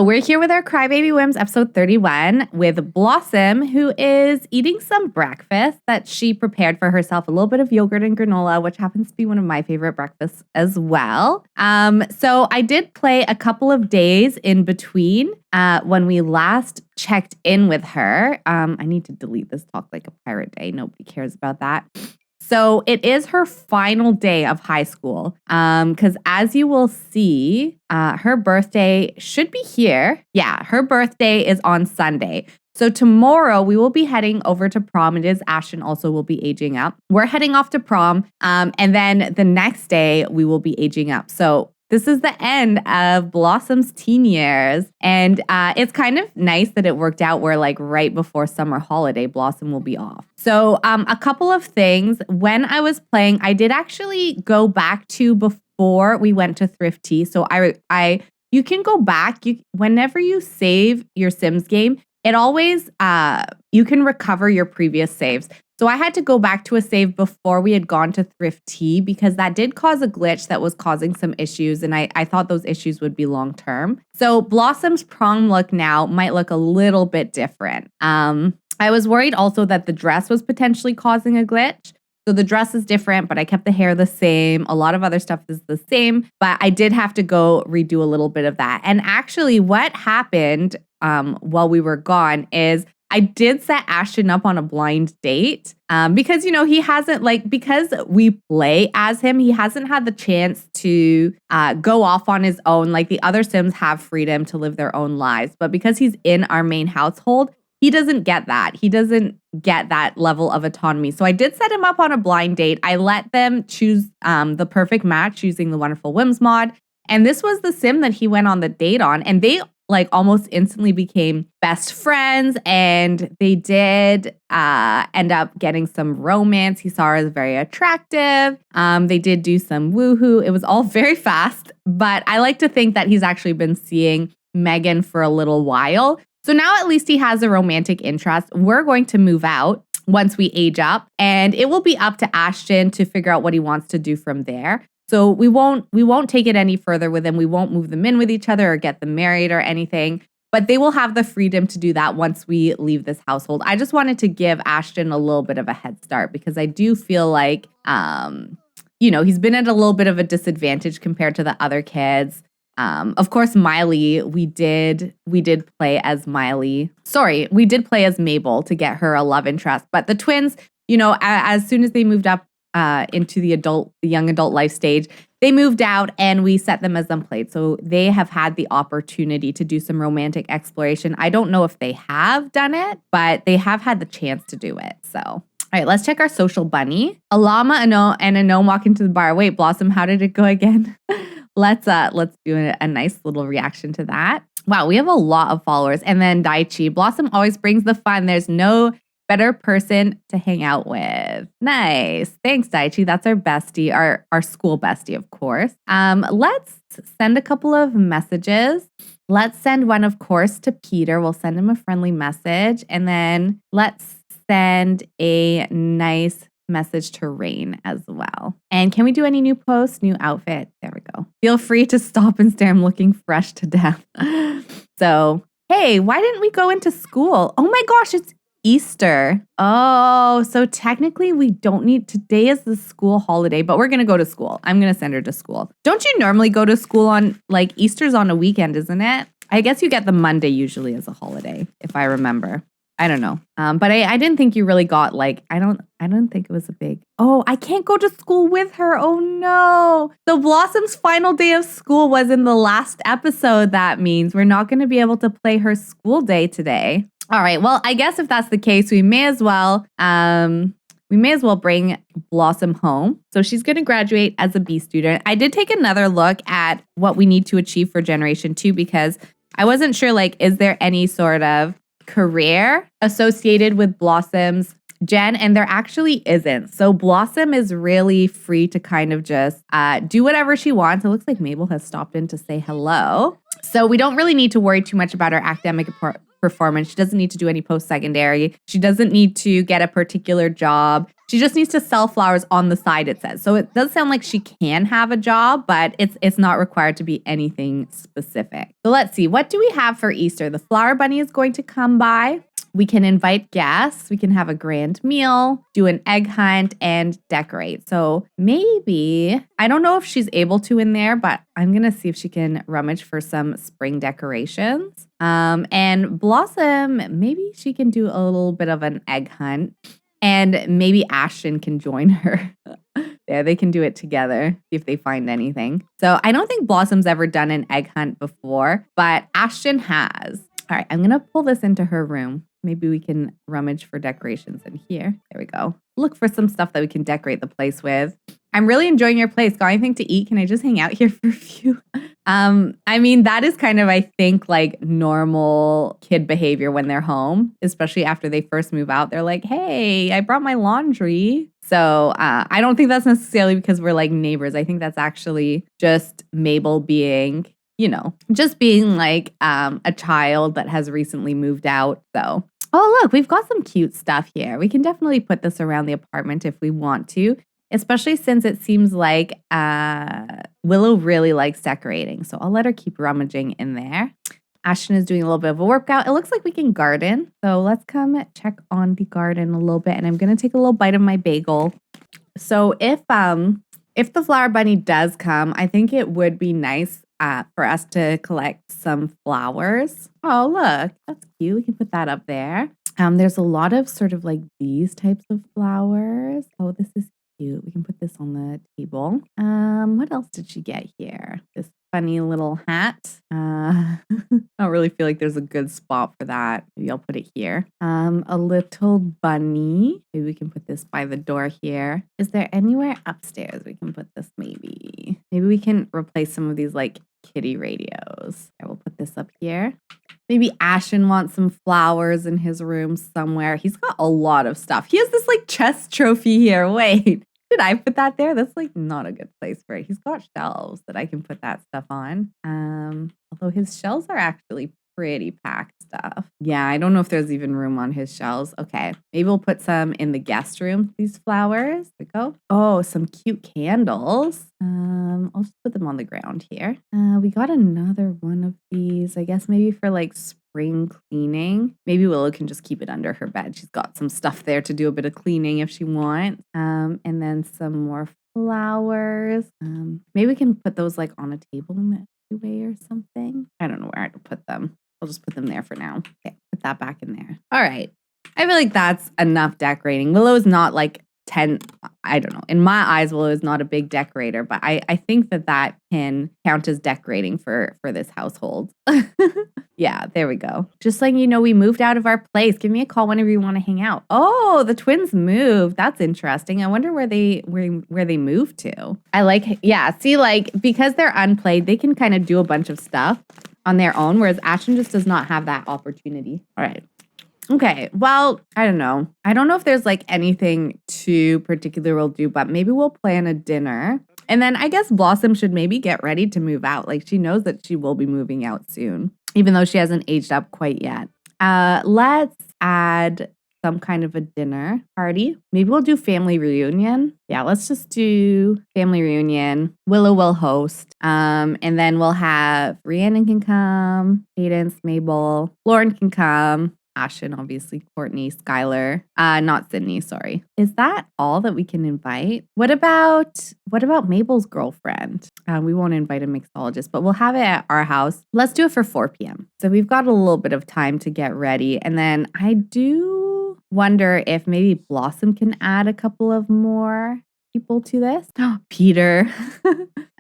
So we're here with our Crybaby Whims episode 31 with Blossom, who is eating some breakfast that she prepared for herself, a little bit of yogurt and granola, which happens to be one of my favorite breakfasts as well. So I did play a couple of days in between when we last checked in with her. I need to delete this talk like a pirate day. Nobody cares about that. So it is her final day of high school because as you will see, her birthday should be here. Yeah, her birthday is on Sunday. So tomorrow we will be heading over to prom. It is Ashton also will be aging up. We're heading off to prom and then the next day we will be aging up. So this is the end of Blossom's teen years. And it's kind of nice that it worked out where like right before summer holiday, Blossom will be off. So a couple of things. When I was playing, I did actually go back to before we went to Thrifty. So you can go back. Whenever you save your Sims game, it always, you can recover your previous saves. So I had to go back to a save before we had gone to Thrifty because that did cause a glitch that was causing some issues. And I thought those issues would be long term. So Blossom's prom look now might look a little bit different. I was worried also that the dress was potentially causing a glitch. So the dress is different, but I kept the hair the same. A lot of other stuff is the same, but I did have to go redo a little bit of that. And actually what happened while we were gone is I did set Ashton up on a blind date because, he hasn't because we play as him, he hasn't had the chance to go off on his own. Like the other Sims have freedom to live their own lives. But because he's in our main household, he doesn't get that. He doesn't get that level of autonomy. So I did set him up on a blind date. I let them choose the perfect match using the Wonderful Whims mod. And this was the Sim that he went on the date on. And they almost instantly became best friends. And they did end up getting some romance. He saw her as very attractive. They did do some woohoo. It was all very fast. But I like to think that he's actually been seeing Megan for a little while. So now at least he has a romantic interest. We're going to move out once we age up, and it will be up to Ashton to figure out what he wants to do from there. So we won't take it any further with him. We won't move them in with each other or get them married or anything, but they will have the freedom to do that once we leave this household. I just wanted to give Ashton a little bit of a head start because I do feel like, he's been at a little bit of a disadvantage compared to the other kids. Of course, Miley, we did play as Miley. Sorry, we did play as Mabel to get her a love interest. But the twins, as soon as they moved up into the young adult life stage, they moved out and we set them as unplayed. So they have had the opportunity to do some romantic exploration. I don't know if they have done it, but they have had the chance to do it. So, all right, let's check our social bunny. A llama and a gnome walk into the bar. Wait, Blossom, how did it go again? Let's do a nice little reaction to that. Wow, we have a lot of followers. And then Daichi. Blossom always brings the fun. There's no better person to hang out with. Nice. Thanks, Daichi. That's our bestie, our school bestie, of course. Let's send a couple of messages. Let's send one, of course, to Peter. We'll send him a friendly message. And then let's send a nice message to Rain as well. And can we do any new posts, new outfit? There we go. Feel free to stop and stare. I'm looking fresh to death. So, hey, why didn't we go into school? Oh my gosh, it's Easter. Oh, so technically we don't need, today is the school holiday, but we're going to go to school. I'm going to send her to school. Don't you normally go to school on, Easter's on a weekend, isn't it? I guess you get the Monday usually as a holiday, if I remember. I don't know. But I didn't think you really got I don't think it was a big, I can't go to school with her. Oh no. So Blossom's final day of school was in the last episode. That means we're not going to be able to play her school day today. All right. Well, I guess if that's the case, we may as well bring Blossom home. So she's going to graduate as a B student. I did take another look at what we need to achieve for Generation 2 because I wasn't sure, is there any sort of career associated with Blossom's gen, and there actually isn't. So Blossom is really free to kind of just do whatever she wants. It looks like Mabel has stopped in to say hello. So we don't really need to worry too much about her academic performance. She doesn't need to do any post-secondary. She doesn't need to get a particular job. She just needs to sell flowers on the side, it says. So it does sound like she can have a job, but it's not required to be anything specific. So let's see. What do we have for Easter? The flower bunny is going to come by. We can invite guests. We can have a grand meal, do an egg hunt, and decorate. So maybe, I don't know if she's able to in there, but I'm going to see if she can rummage for some spring decorations. And Blossom, maybe she can do a little bit of an egg hunt. And maybe Ashton can join her. Yeah, they can do it together, see if they find anything. So I don't think Blossom's ever done an egg hunt before, but Ashton has. All right, I'm going to pull this into her room. Maybe we can rummage for decorations in here. There we go. Look for some stuff that we can decorate the place with. I'm really enjoying your place. Got anything to eat? Can I just hang out here for a few? I mean, that is kind of, I think, like normal kid behavior when they're home, especially after they first move out. They're like, hey, I brought my laundry. So I don't think that's necessarily because we're like neighbors. I think that's actually just Mabel being, just being like a child that has recently moved out. So, oh, look, we've got some cute stuff here. We can definitely put this around the apartment if we want to, especially since it seems like Willow really likes decorating. So I'll let her keep rummaging in there. Ashton is doing a little bit of a workout. It looks like we can garden. So let's come check on the garden a little bit. And I'm going to take a little bite of my bagel. So if the flower bunny does come, I think it would be nice for us to collect some flowers. Oh, look, that's cute. We can put that up there. There's a lot of sort of like these types of flowers. Oh, this is cute. We can put this on the table. What else did she get here? This funny little hat. I don't really feel like there's a good spot for that. Maybe I'll put it here. A little bunny. Maybe we can put this by the door here. Is there anywhere upstairs we can put this maybe? Maybe we can replace some of these like kitty radios. I will put this up here. Maybe Ashton wants some flowers in his room somewhere. He's got a lot of stuff. He has this like chess trophy here. Wait, did I put that there? That's like not a good place for it. He's got shelves that I can put that stuff on. Although his shelves are actually pretty packed stuff. Yeah, I don't know if there's even room on his shelves. Okay, maybe we'll put some in the guest room. These flowers. There we go. Oh, some cute candles. I'll just put them on the ground here. We got another one of these. I guess maybe for like spring cleaning. Maybe Willow can just keep it under her bed. She's got some stuff there to do a bit of cleaning if she wants. And then some more flowers. Maybe we can put those like on a table in the entryway or something. I don't know where to put them. I'll just put them there for now. Okay, put that back in there. All right. I feel like that's enough decorating. Willow's not like 10, I don't know. In my eyes, Willow is not a big decorator, but I think that can count as decorating for this household. Yeah, there we go. Just letting you know we moved out of our place. Give me a call whenever you want to hang out. Oh, the twins moved. That's interesting. I wonder where they moved to. See, like because they're unplayed, they can kind of do a bunch of stuff on their own, whereas Ashton just does not have that opportunity. All right. Okay, well, I don't know. I don't know if there's like anything too particular we'll do, but maybe we'll plan a dinner. And then I guess Blossom should maybe get ready to move out. Like she knows that she will be moving out soon, even though she hasn't aged up quite yet. Let's add some kind of a dinner party. Maybe we'll do family reunion. Yeah, let's just do family reunion. Willow will host. And then we'll have Rhiannon can come, Cadence, Mabel, Lauren can come. Ashton, obviously, Courtney, Skylar, not Sydney, sorry. Is that all that we can invite? What about Mabel's girlfriend? We won't invite a mixologist, but we'll have it at our house. Let's do it for 4 p.m. So we've got a little bit of time to get ready. And then I do wonder if maybe Blossom can add a couple of more people to this. Peter.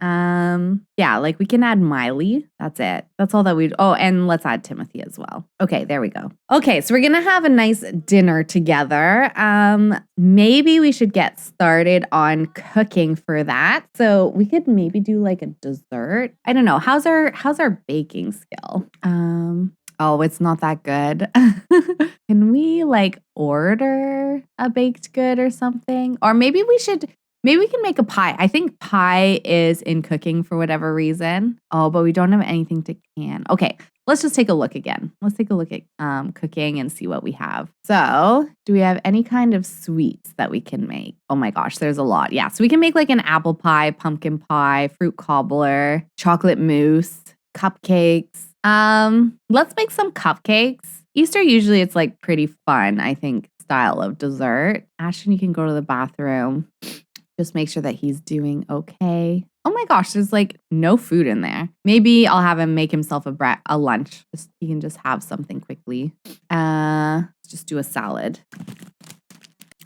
Yeah, like we can add Miley. That's it. That's all that and let's add Timothy as well. Okay, there we go. Okay, so we're gonna have a nice dinner together. Maybe we should get started on cooking for that. So we could maybe do like a dessert. I don't know. How's our baking skill? Oh, it's not that good. Can we like order a baked good or something? Or maybe we should Maybe we can make a pie. I think pie is in cooking for whatever reason. Oh, but we don't have anything to can. Okay, let's just take a look again. Let's take a look at cooking and see what we have. So, do we have any kind of sweets that we can make? Oh my gosh, there's a lot. Yeah, so we can make like an apple pie, pumpkin pie, fruit cobbler, chocolate mousse, cupcakes. Let's make some cupcakes. Easter usually it's like pretty fun, I think, style of dessert. Ashton, you can go to the bathroom. Just make sure that he's doing okay. Oh my gosh, there's like no food in there. Maybe I'll have him make himself a lunch. He can just have something quickly. Just do a salad.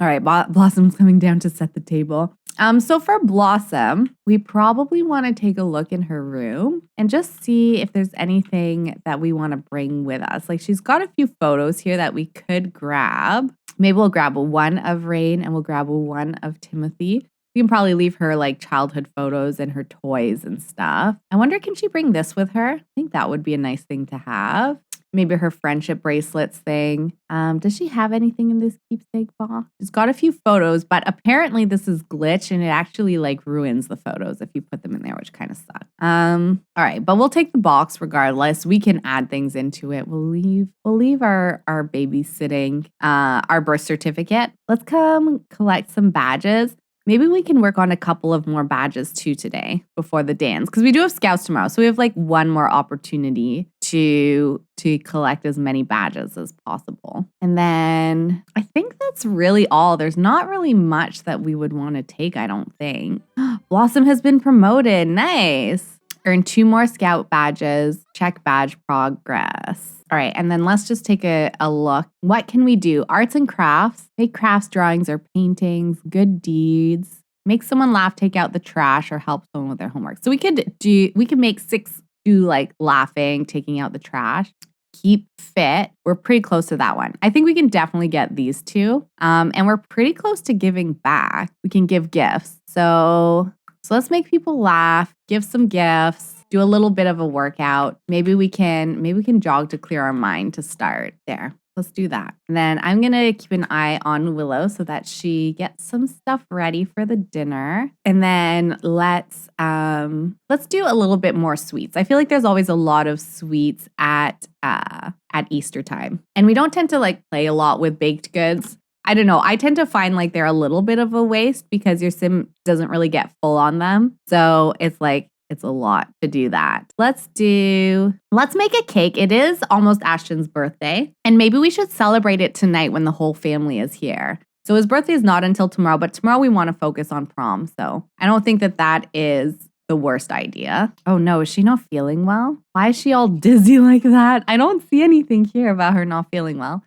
All right, Blossom's coming down to set the table. So for Blossom, we probably want to take a look in her room and just see if there's anything that we want to bring with us. Like she's got a few photos here that we could grab. Maybe we'll grab one of Rain and we'll grab one of Timothy. We can probably leave her like childhood photos and her toys and stuff. I wonder, can she bring this with her? I think that would be a nice thing to have. Maybe her friendship bracelets thing. Does she have anything in this keepsake box? She's got a few photos, but apparently this is glitch and it actually like ruins the photos if you put them in there, which kind of sucks. All right, but we'll take the box regardless. We can add things into it. We'll leave our babysitting, our birth certificate. Let's come collect some badges. Maybe we can work on a couple of more badges too today before the dance because we do have scouts tomorrow. So we have like one more opportunity to collect as many badges as possible. And then I think that's really all. There's not really much that we would want to take, I don't think. Blossom has been promoted. Nice. Earn 2 more scout badges. Check badge progress. All right, and then let's just take a look. What can we do? Arts and crafts. Make crafts, drawings, or paintings. Good deeds. Make someone laugh, take out the trash, or help someone with their homework. So we could make 6 do like laughing, taking out the trash. Keep fit. We're pretty close to that one. I think we can definitely get these 2. And we're pretty close to giving back. We can give gifts. So let's make people laugh, give some gifts. Do a little bit of a workout. Maybe we can jog to clear our mind to start there. Let's do that. And then I'm going to keep an eye on Willow so that she gets some stuff ready for the dinner. And then let's do a little bit more sweets. I feel like there's always a lot of sweets at Easter time. And we don't tend to like play a lot with baked goods. I don't know. I tend to find like they're a little bit of a waste because your sim doesn't really get full on them. So it's like, it's a lot to do that. Let's make a cake. It is almost Ashton's birthday. And maybe we should celebrate it tonight when the whole family is here. So his birthday is not until tomorrow, but tomorrow we want to focus on prom. So I don't think that is the worst idea. Oh no, is she not feeling well? Why is she all dizzy like that? I don't see anything here about her not feeling well.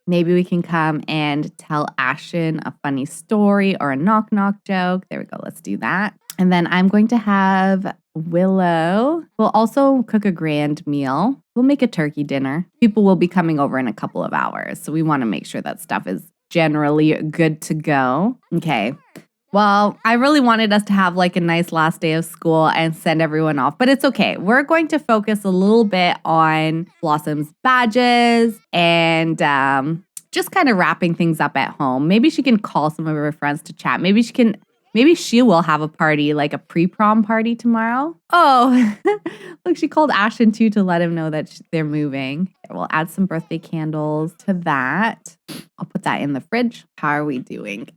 Maybe we can come and tell Ashton a funny story or a knock-knock joke. There we go. Let's do that. And then I'm going to have Willow. We'll also cook a grand meal. We'll make a turkey dinner. People will be coming over in a couple of hours. So we want to make sure that stuff is generally good to go. Okay. Well, I really wanted us to have like a nice last day of school and send everyone off, but it's okay. We're going to focus a little bit on Blossom's badges and just kind of wrapping things up at home. Maybe she can call some of her friends to chat. Maybe she will have a party, like a pre-prom party tomorrow. Oh, look, she called Ashton too to let him know that they're moving. We'll add some birthday candles to that. I'll put that in the fridge. How are we doing?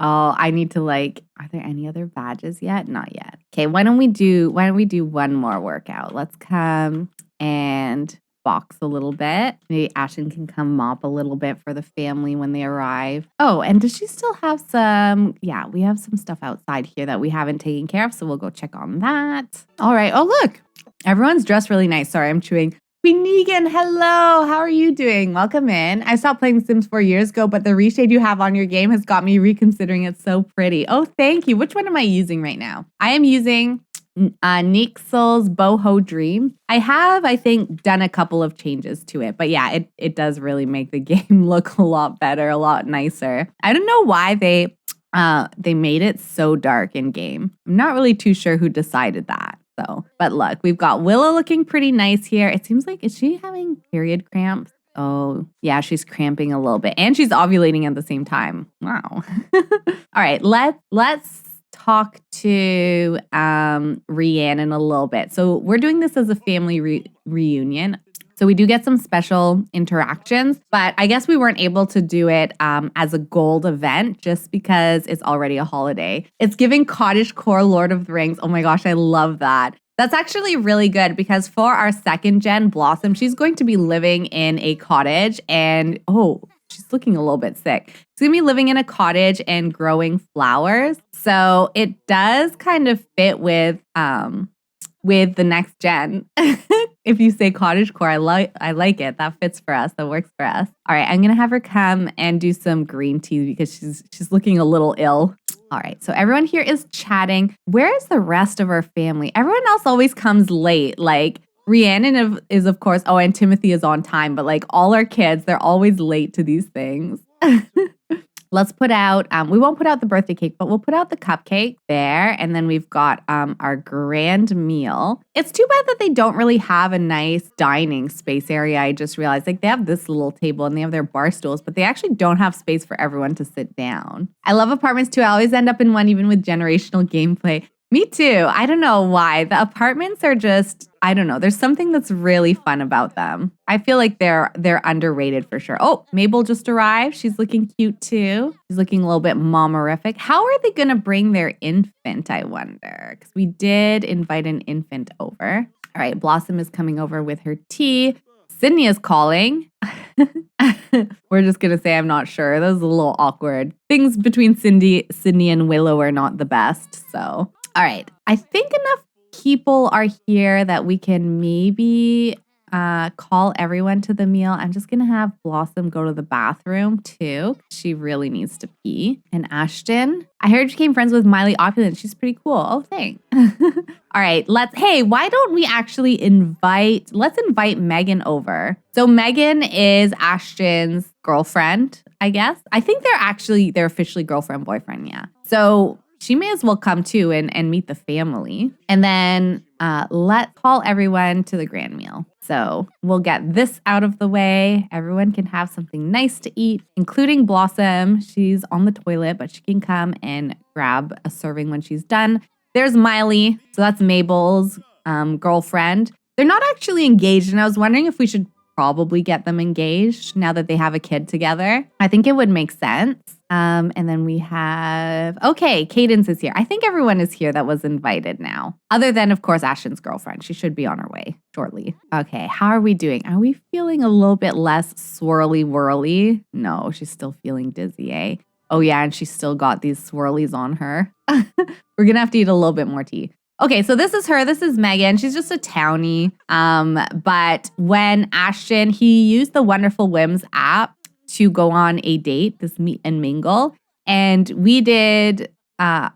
Oh, I need to are there any other badges yet? Not yet. Okay, why don't we do one more workout? Let's come and box a little bit. Maybe Ashton can come mop a little bit for the family when they arrive. Oh, and does she still have some? Yeah, we have some stuff outside here that we haven't taken care of, so we'll go check on that. All right. Oh, look. Everyone's dressed really nice. Sorry, I'm chewing. Queen Negan, hello. How are you doing? Welcome in. I stopped playing Sims 4 years ago, but the reshade you have on your game has got me reconsidering. It's so pretty. Oh, thank you. Which one am I using right now? I am using Nixel's Boho Dream. I have, I think, done a couple of changes to it, but yeah, it does really make the game look a lot better, a lot nicer. I don't know why they made it so dark in game. I'm not really too sure who decided that. So, but look, we've got Willow looking pretty nice here. It seems like, is she having period cramps? Oh, yeah, she's cramping a little bit. And she's ovulating at the same time. Wow. All right, let's talk to Rhiannon a little bit. So we're doing this as a family reunion. So we do get some special interactions, but I guess we weren't able to do it as a gold event just because it's already a holiday. It's giving cottagecore Lord of the Rings. Oh my gosh, I love that. That's actually really good because for our second gen Blossom, she's going to be living in a cottage and she's looking a little bit sick. She's going to be living in a cottage and growing flowers. So it does kind of fit with the next gen. If you say cottagecore, I like it. That fits for us. That works for us. All right, I'm gonna have her come and do some green tea because she's looking a little ill. All right, so everyone here is chatting. Where is the rest of our family? Everyone else always comes late. Like Rhiannon is of course. Oh, and Timothy is on time. But like all our kids, they're always late to these things. Let's put out, we won't put out the birthday cake, but we'll put out the cupcake there. And then we've got our grand meal. It's too bad that they don't really have a nice dining space area. I just realized like they have this little table and they have their bar stools, but they actually don't have space for everyone to sit down. I love apartments too. I always end up in one, even with generational gameplay. Me too. I don't know why. The apartments are just, I don't know. There's something that's really fun about them. I feel like they're underrated for sure. Oh, Mabel just arrived. She's looking cute too. She's looking a little bit momorific. How are they going to bring their infant, I wonder? Because we did invite an infant over. All right, Blossom is coming over with her tea. Sydney is calling. We're just going to say I'm not sure. That was a little awkward. Things between Sydney and Willow are not the best, so... All right. I think enough people are here that we can maybe call everyone to the meal. I'm just going to have Blossom go to the bathroom too. She really needs to pee. And Ashton, I heard you became friends with Miley Opulent. She's pretty cool. Oh, thanks. All right. Why don't we actually let's invite Megan over. So Megan is Ashton's girlfriend, I guess. I think they're officially girlfriend, boyfriend. Yeah. So she may as well come too and meet the family. And then let's call everyone to the grand meal. So we'll get this out of the way. Everyone can have something nice to eat, including Blossom. She's on the toilet, but she can come and grab a serving when she's done. There's Miley. So that's Mabel's girlfriend. They're not actually engaged. And I was wondering if we should probably get them engaged now that they have a kid together. I think it would make sense. And then we have, Cadence is here. I think everyone is here that was invited now. Other than, of course, Ashton's girlfriend. She should be on her way shortly. Okay, how are we doing? Are we feeling a little bit less swirly-whirly? No, she's still feeling dizzy, eh? Oh yeah, and she's still got these swirlies on her. We're gonna have to eat a little bit more tea. Okay, so this is her. This is Megan. She's just a townie. But when Ashton, he used the Wonderful Whims app to go on a date, this meet and mingle. And we did a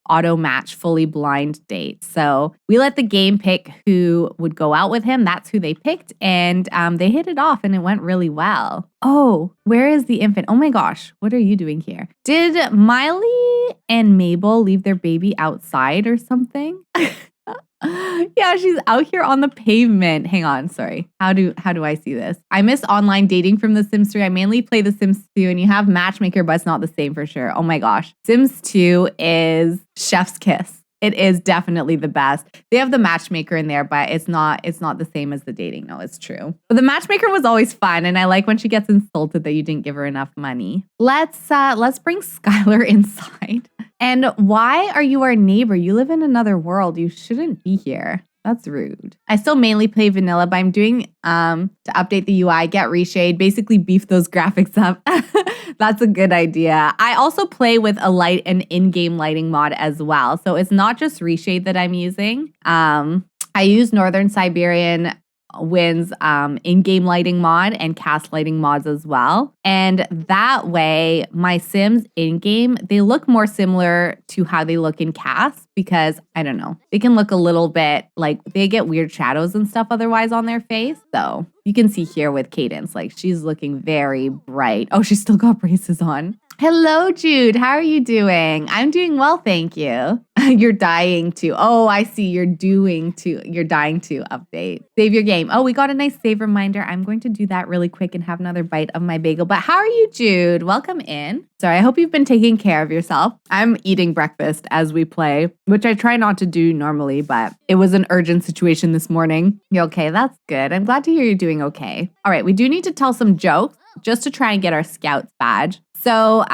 auto match fully blind date. So we let the game pick who would go out with him. That's who they picked. And they hit it off and it went really well. Oh, where is the infant? Oh my gosh, what are you doing here? Did Miley and Mabel leave their baby outside or something? Yeah, she's out here on the pavement. Hang on, sorry. How do I see this? I miss online dating from The Sims 3. I mainly play The Sims 2 and you have Matchmaker, but it's not the same for sure. Oh my gosh. Sims 2 is chef's kiss. It is definitely the best. They have the Matchmaker in there, but it's not the same as the dating. No, it's true. But the Matchmaker was always fun, and I like when she gets insulted that you didn't give her enough money. Let's bring Skylar inside. And why are you our neighbor? You live in another world. You shouldn't be here. That's rude. I still mainly play vanilla, but I'm doing to update the UI, get reshade, basically beef those graphics up. That's a good idea. I also play with an in-game lighting mod as well. So it's not just reshade that I'm using. I use Northern Siberian Wind's in-game lighting mod and cast lighting mods as well. And that way, my Sims in-game, they look more similar to how they look in cast because, I don't know, they can look a little bit like they get weird shadows and stuff otherwise on their face. So you can see here with Cadence, like she's looking very bright. Oh, she's still got braces on. Hello, Jude. How are you doing? I'm doing well, thank you. You're dying to. Oh, I see. You're dying to update. Save your game. Oh, we got a nice save reminder. I'm going to do that really quick and have another bite of my bagel. But how are you, Jude? Welcome in. Sorry, I hope you've been taking care of yourself. I'm eating breakfast as we play, which I try not to do normally, but it was an urgent situation this morning. You okay? That's good. I'm glad to hear you're doing okay. All right, we do need to tell some jokes just to try and get our Scouts badge. So,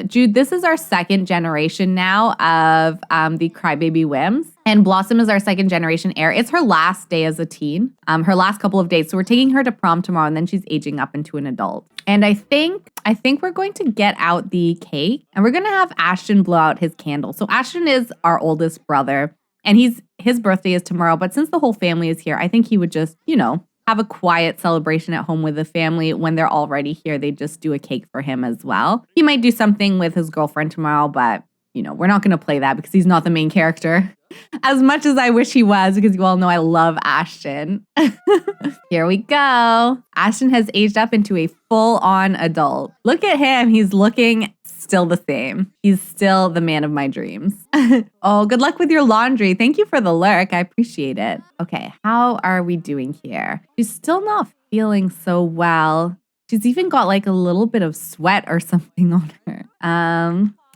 Jude, this is our second generation now of the Crybaby Whims. And Blossom is our second generation heir. It's her last day as a teen, her last couple of days. So we're taking her to prom tomorrow, and then she's aging up into an adult. And I think we're going to get out the cake, and we're going to have Ashton blow out his candle. So Ashton is our oldest brother, and his birthday is tomorrow. But since the whole family is here, I think he would just, have a quiet celebration at home with the family. When they're already here, they just do a cake for him as well. He might do something with his girlfriend tomorrow, but we're not going to play that because he's not the main character. As much as I wish he was, because you all know I love Ashton. Here we go. Ashton has aged up into a full-on adult. Look at him. He's looking still the same. He's still the man of my dreams. Oh, good luck with your laundry. Thank you for the lurk. I appreciate it. Okay, how are we doing here? She's still not feeling so well. She's even got like a little bit of sweat or something on her.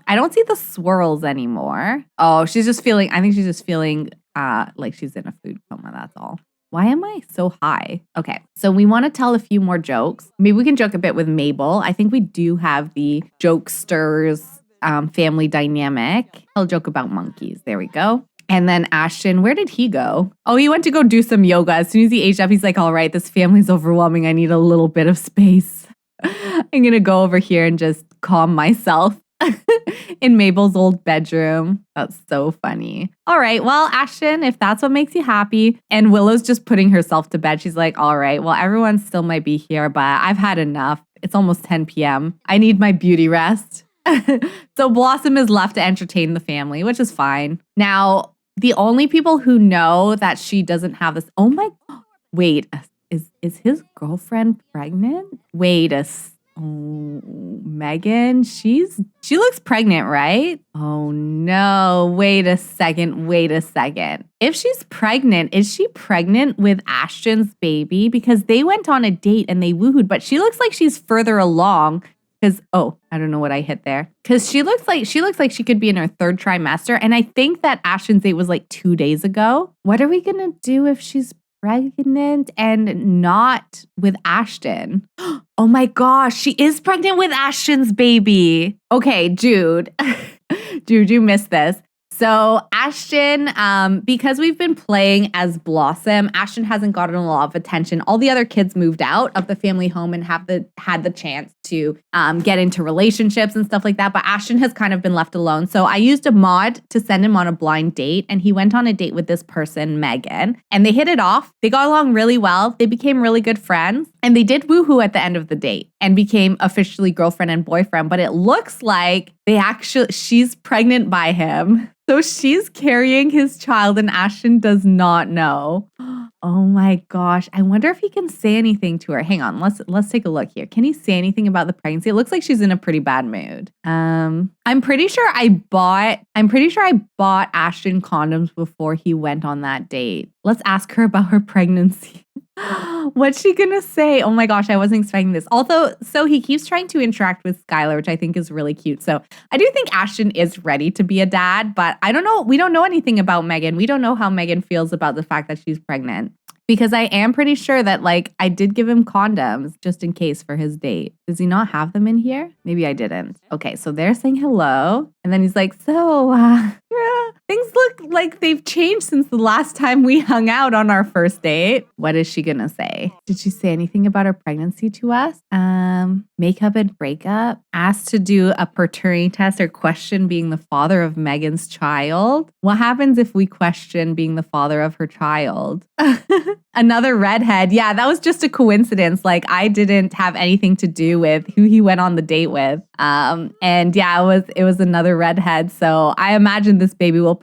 I don't see the swirls anymore. Oh, I think she's just feeling like she's in a food coma, that's all. Why am I so high? Okay, so we want to tell a few more jokes. Maybe we can joke a bit with Mabel. I think we do have the jokesters family dynamic. I'll joke about monkeys. There we go. And then Ashton, where did he go? Oh, he went to go do some yoga. As soon as he aged up, he's like, all right, this family's overwhelming. I need a little bit of space. I'm going to go over here and just calm myself. In Mabel's old bedroom. That's so funny. All right. Well, Ashton, if that's what makes you happy. And Willow's just putting herself to bed. She's like, all right, well, everyone still might be here, but I've had enough. It's almost 10 p.m. I need my beauty rest. So Blossom is left to entertain the family, which is fine. Now, the only people who know that she doesn't have this. Oh my. Wait, is his girlfriend pregnant? Oh, Megan, she looks pregnant, right? Oh no, wait a second. If she's pregnant, is she pregnant with Ashton's baby? Because they went on a date and they woohooed, but she looks like she's further along because, I don't know what I hit there. Because she looks like she could be in her third trimester. And I think that Ashton's date was like 2 days ago. What are we going to do if she's pregnant and not with Ashton? Oh my gosh, she is pregnant with Ashton's baby. Okay, Jude. Jude, you missed this. So Ashton, because we've been playing as Blossom, Ashton hasn't gotten a lot of attention. All the other kids moved out of the family home and had the chance to get into relationships and stuff like that. But Ashton has kind of been left alone. So I used a mod to send him on a blind date. And he went on a date with this person, Megan. And they hit it off. They got along really well. They became really good friends. And they did woohoo at the end of the date and became officially girlfriend and boyfriend. But it looks like she's pregnant by him. So she's carrying his child and Ashton does not know. Oh my gosh. I wonder if he can say anything to her. Hang on. Let's take a look here. Can he say anything about the pregnancy? It looks like she's in a pretty bad mood. I'm pretty sure I bought Ashton condoms before he went on that date. Let's ask her about her pregnancy. What's she gonna say? Oh my gosh, I wasn't expecting this. Although, so he keeps trying to interact with Skylar, which I think is really cute. So I do think Ashton is ready to be a dad, but I don't know. We don't know anything about Megan. We don't know how Megan feels about the fact that she's pregnant. Because I am pretty sure that I did give him condoms just in case for his date. Does he not have them in here? Maybe I didn't. Okay, so they're saying hello. And then he's like, so things look like they've changed since the last time we hung out on our first date. What is she gonna say? Did she say anything about her pregnancy to us? Makeup and breakup. Asked to do a paternity test or question being the father of Megan's child. What happens if we question being the father of her child? Another redhead. Yeah, that was just a coincidence. I didn't have anything to do with who he went on the date with. And yeah, it was another redhead. So I imagine this baby will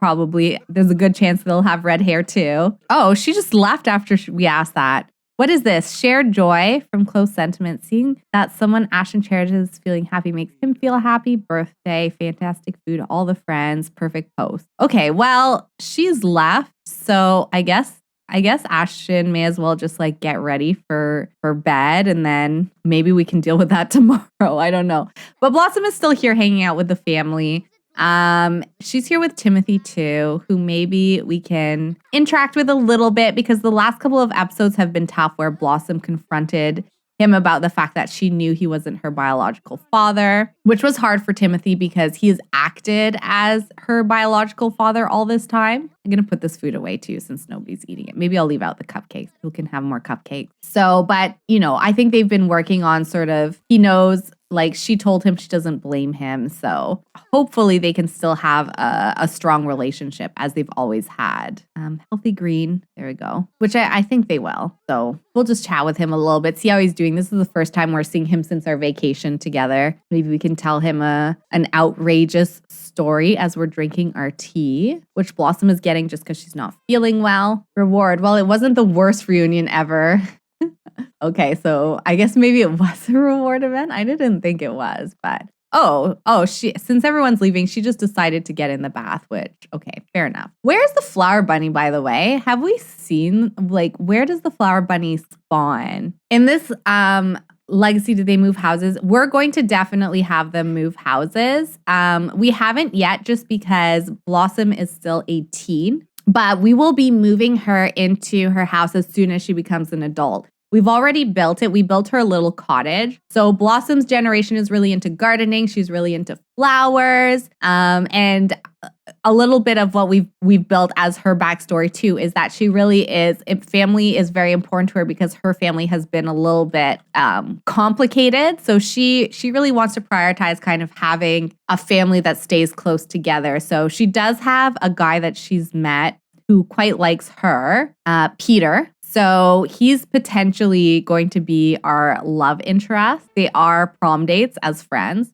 there's a good chance they'll have red hair too. Oh, she just left after we asked that. What is this? Shared joy from close sentiment. Seeing that someone Ashton cherishes feeling happy makes him feel happy. Birthday, fantastic food, all the friends, perfect post. Okay, well, she's left. So I guess Ashton may as well just like get ready for bed, and then maybe we can deal with that tomorrow. I don't know. But Blossom is still here hanging out with the family. She's here with Timothy too, who maybe we can interact with a little bit, because the last couple of episodes have been tough, where Blossom confronted him about the fact that she knew he wasn't her biological father, which was hard for Timothy because he's acted as her biological father all this time. I'm going to put this food away too, since nobody's eating it. Maybe I'll leave out the cupcakes. People can have more cupcakes. So, but I think they've been working on sort of, he knows, like she told him she doesn't blame him. So hopefully they can still have a strong relationship as they've always had. Healthy green. There we go. Which I think they will. So we'll just chat with him a little bit, see how he's doing. This is the first time we're seeing him since our vacation together. Maybe we can tell him an outrageous story as we're drinking our tea, which Blossom is getting just because she's not feeling well. Reward. Well, it wasn't the worst reunion ever. Okay, so I guess maybe it was a reward event. I didn't think it was, but she, since everyone's leaving, she just decided to get in the bath, which, okay, fair enough. Where's the flower bunny, by the way? Have we seen, like, where does the flower bunny spawn? In this legacy, did they move houses? We're going to definitely have them move houses. We haven't yet, just because Blossom is still a teen, but we will be moving her into her house as soon as she becomes an adult. We've already built it. We built her a little cottage. So Blossom's generation is really into gardening. She's really into flowers. And a little bit of what we've built as her backstory too is that she really is, family is very important to her because her family has been a little bit complicated. So she really wants to prioritize kind of having a family that stays close together. So she does have a guy that she's met who quite likes her, Peter. So he's potentially going to be our love interest. They are prom dates as friends.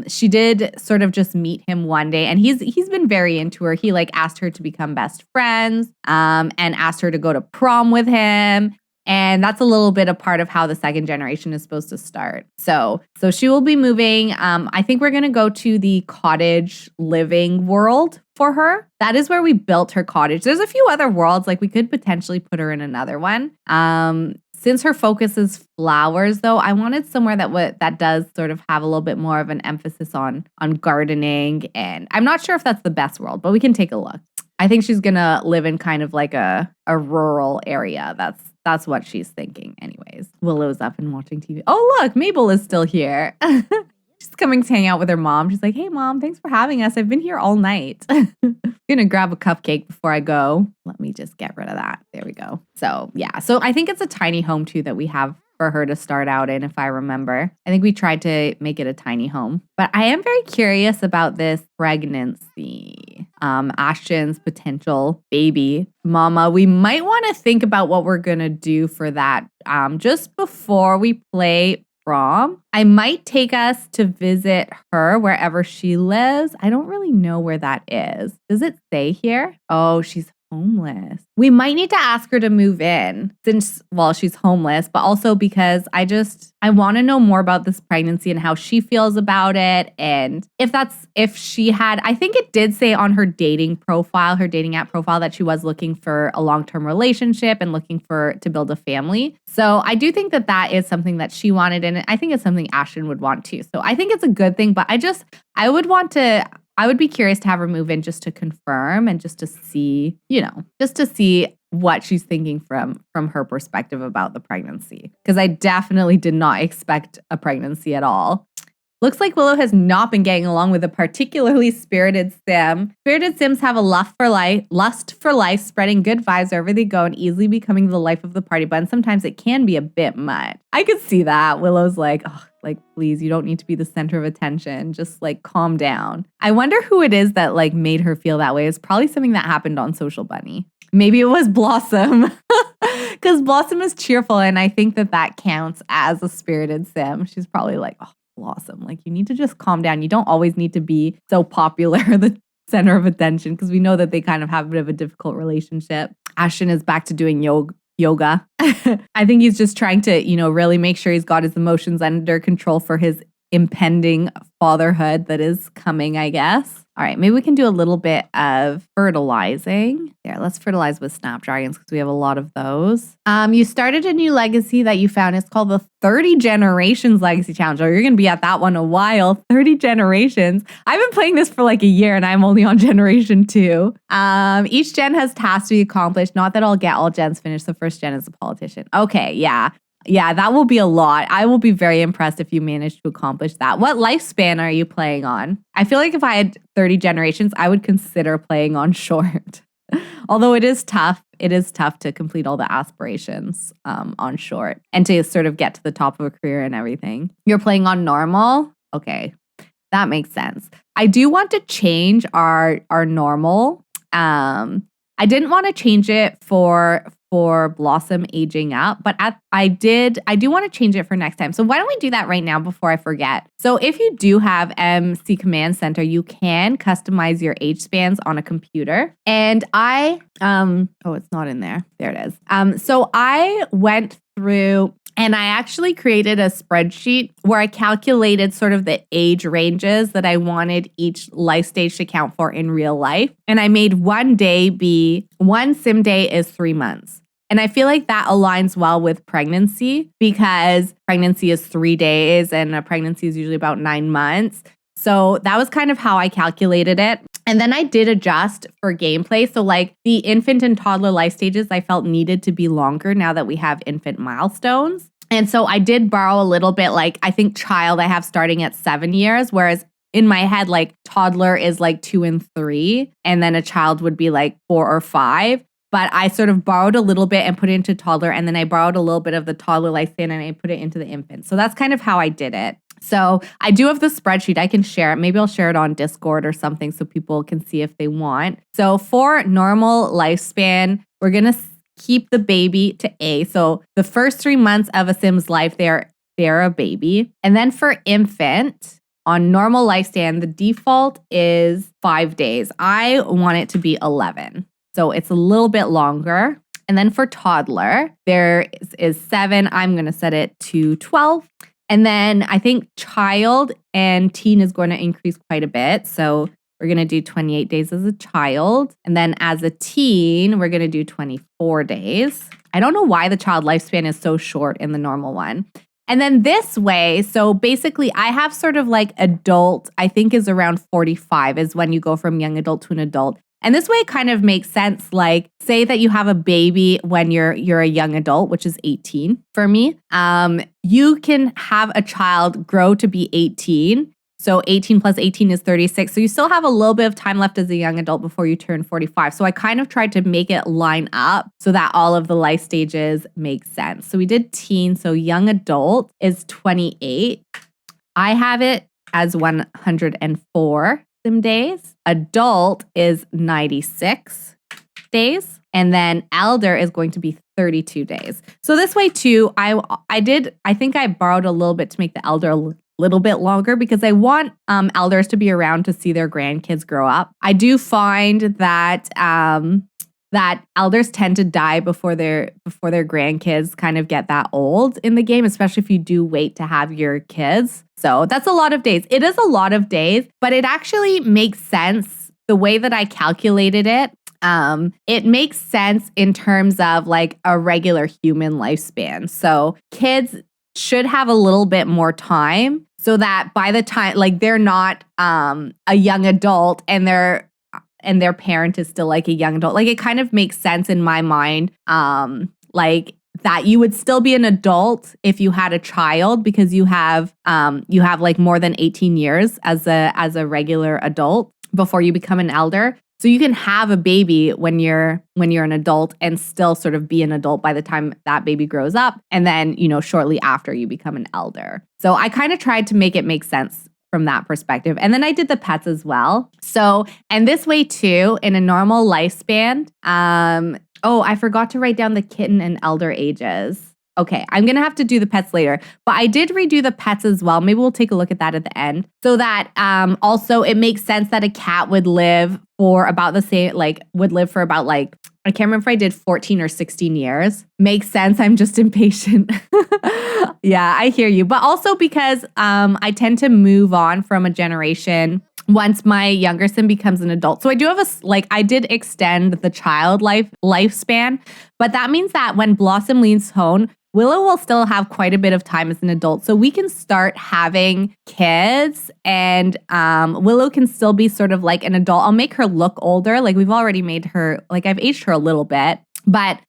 She did sort of just meet him one day, and he's been very into her. He like asked her to become best friends, and asked her to go to prom with him. And that's a little bit a part of how the second generation is supposed to start. So she will be moving. I think we're going to go to the cottage living world for her. That is where we built her cottage. There's a few other worlds, like we could potentially put her in another one. Since her focus is flowers, though, I wanted somewhere that does sort of have a little bit more of an emphasis on gardening. And I'm not sure if that's the best world, but we can take a look. I think she's going to live in kind of like a rural area. That's what she's thinking anyways. Willow's up and watching TV. Oh, look, Mabel is still here. She's coming to hang out with her mom. She's like, hey, Mom, thanks for having us. I've been here all night. I'm going to grab a cupcake before I go. Let me just get rid of that. There we go. So, yeah. So I think it's a tiny home, too, that we have for her to start out in, if I remember. I think we tried to make it a tiny home. But I am very curious about this pregnancy. Ashton's potential baby mama. We might want to think about what we're going to do for that just before we play Prom. I might take us to visit her wherever she lives. I don't really know where that is. Does it say here? Oh, she's homeless. We might need to ask her to move in since, well, she's homeless, but also because I want to know more about this pregnancy and how she feels about it. And if she had, I think it did say on her dating app profile, that she was looking for a long-term relationship and looking to build a family. So I do think that is something that she wanted. And I think it's something Ashton would want too. So I think it's a good thing, but I would be curious to have her move in just to confirm and just to see, what she's thinking from her perspective about the pregnancy. Because I definitely did not expect a pregnancy at all. Looks like Willow has not been getting along with a particularly spirited Sim. Spirited Sims have a lust for life, spreading good vibes wherever they go and easily becoming the life of the party. But sometimes it can be a bit much. I could see that. Willow's like, oh, like, please, you don't need to be the center of attention. Just like calm down. I wonder who it is that like made her feel that way. It's probably something that happened on Social Bunny. Maybe it was Blossom, because Blossom is cheerful. And I think that counts as a spirited Sim. She's probably like, oh, Blossom, like you need to just calm down. You don't always need to be so popular, the center of attention, because we know that they kind of have a bit of a difficult relationship. Ashton is back to doing yoga. I think he's just trying to, really make sure he's got his emotions under control for his impending fatherhood that is coming, I guess. All right, maybe we can do a little bit of fertilizing. Yeah, let's fertilize with snapdragons because we have a lot of those. You started a new legacy that you found. It's called the 30 Generations Legacy Challenge. Oh, you're going to be at that one a while. 30 generations. I've been playing this for like a year and I'm only on generation 2. Each gen has tasks to be accomplished. Not that I'll get all gens finished. The first gen is a politician. Okay, yeah. Yeah, that will be a lot. I will be very impressed if you manage to accomplish that. What lifespan are you playing on? I feel like if I had 30 generations, I would consider playing on short. Although it is tough. It is tough to complete all the aspirations on short and to sort of get to the top of a career and everything. You're playing on normal? Okay, that makes sense. I do want to change our normal. I didn't want to change it for Blossom aging up, but I do want to change it for next time. So why don't we do that right now before I forget? So if you do have MC Command Center, you can customize your age spans on a computer. And it's not in there. There it is. So I went through and I actually created a spreadsheet where I calculated sort of the age ranges that I wanted each life stage to count for in real life. And I made one sim day is 3 months. And I feel like that aligns well with pregnancy because pregnancy is 3 days and a pregnancy is usually about 9 months. So that was kind of how I calculated it. And then I did adjust for gameplay. So like the infant and toddler life stages, I felt needed to be longer now that we have infant milestones. And so I did borrow a little bit, like I think child I have starting at 7 years, whereas in my head, like toddler is like 2 and 3, and then a child would be like 4 or 5. But I sort of borrowed a little bit and put it into toddler, and then I borrowed a little bit of the toddler lifespan and I put it into the infant. So that's kind of how I did it. So I do have the spreadsheet. I can share it. Maybe I'll share it on Discord or something so people can see if they want. So for normal lifespan, we're going to keep the baby to A. So the first 3 months of a Sim's life, they're a baby. And then for infant, on normal lifespan, the default is 5 days. I want it to be 11. So it's a little bit longer. And then for toddler, there is 7. I'm going to set it to 12. And then I think child and teen is going to increase quite a bit. So we're going to do 28 days as a child. And then as a teen, we're going to do 24 days. I don't know why the child lifespan is so short in the normal one. And then this way, so basically I have sort of like adult, I think is around 45 is when you go from young adult to an adult. And this way it kind of makes sense. Like say that you have a baby when you're a young adult, which is 18 for me. You can have a child grow to be 18. So 18 plus 18 is 36. So you still have a little bit of time left as a young adult before you turn 45. So I kind of tried to make it line up so that all of the life stages make sense. So we did teen. So young adult is 28. I have it as 104 sim days. Adult is 96 days. And then elder is going to be 32 days. So this way too, I think I borrowed a little bit to make the elder a little bit longer because I want elders to be around to see their grandkids grow up. I do find that that elders tend to die before their grandkids kind of get that old in the game, especially if you do wait to have your kids. So that's a lot of days. It is a lot of days, but it actually makes sense the way that I calculated it. It makes sense in terms of like a regular human lifespan. So kids should have a little bit more time so that by the time like they're not a young adult and their parent is still like a young adult. Like it kind of makes sense in my mind like that you would still be an adult if you had a child because you have like more than 18 years as a regular adult before you become an elder. So you can have a baby when you're an adult and still sort of be an adult by the time that baby grows up. And then, shortly after you become an elder. So I kind of tried to make it make sense from that perspective. And then I did the pets as well. So, and this way too, in a normal lifespan, I forgot to write down the kitten and elder ages. Okay, I'm going to have to do the pets later. But I did redo the pets as well. Maybe we'll take a look at that at the end. So that also it makes sense that a cat would live for about the same, would live for about I can't remember if I did 14 or 16 years. Makes sense. I'm just impatient. Yeah, I hear you. But also because I tend to move on from a generation once my younger son becomes an adult. So I do have I did extend the child lifespan, but that means that when Blossom leaves home, Willow will still have quite a bit of time as an adult. So we can start having kids and Willow can still be sort of like an adult. I'll make her look older. We've already made her, I've aged her a little bit. But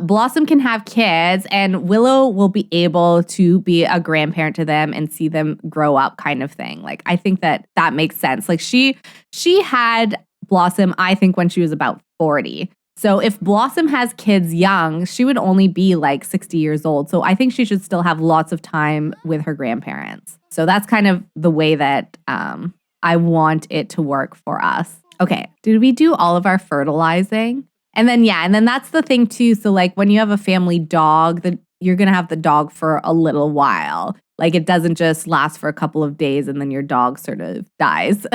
Blossom can have kids and Willow will be able to be a grandparent to them and see them grow up kind of thing. I think that makes sense. She had Blossom, I think, when she was about 40. So if Blossom has kids young, she would only be 60 years old. So I think she should still have lots of time with her grandparents. So that's kind of the way that I want it to work for us. Okay, did we do all of our fertilizing? And then that's the thing too. So when you have a family dog, you're going to have the dog for a little while. It doesn't just last for a couple of days and then your dog sort of dies.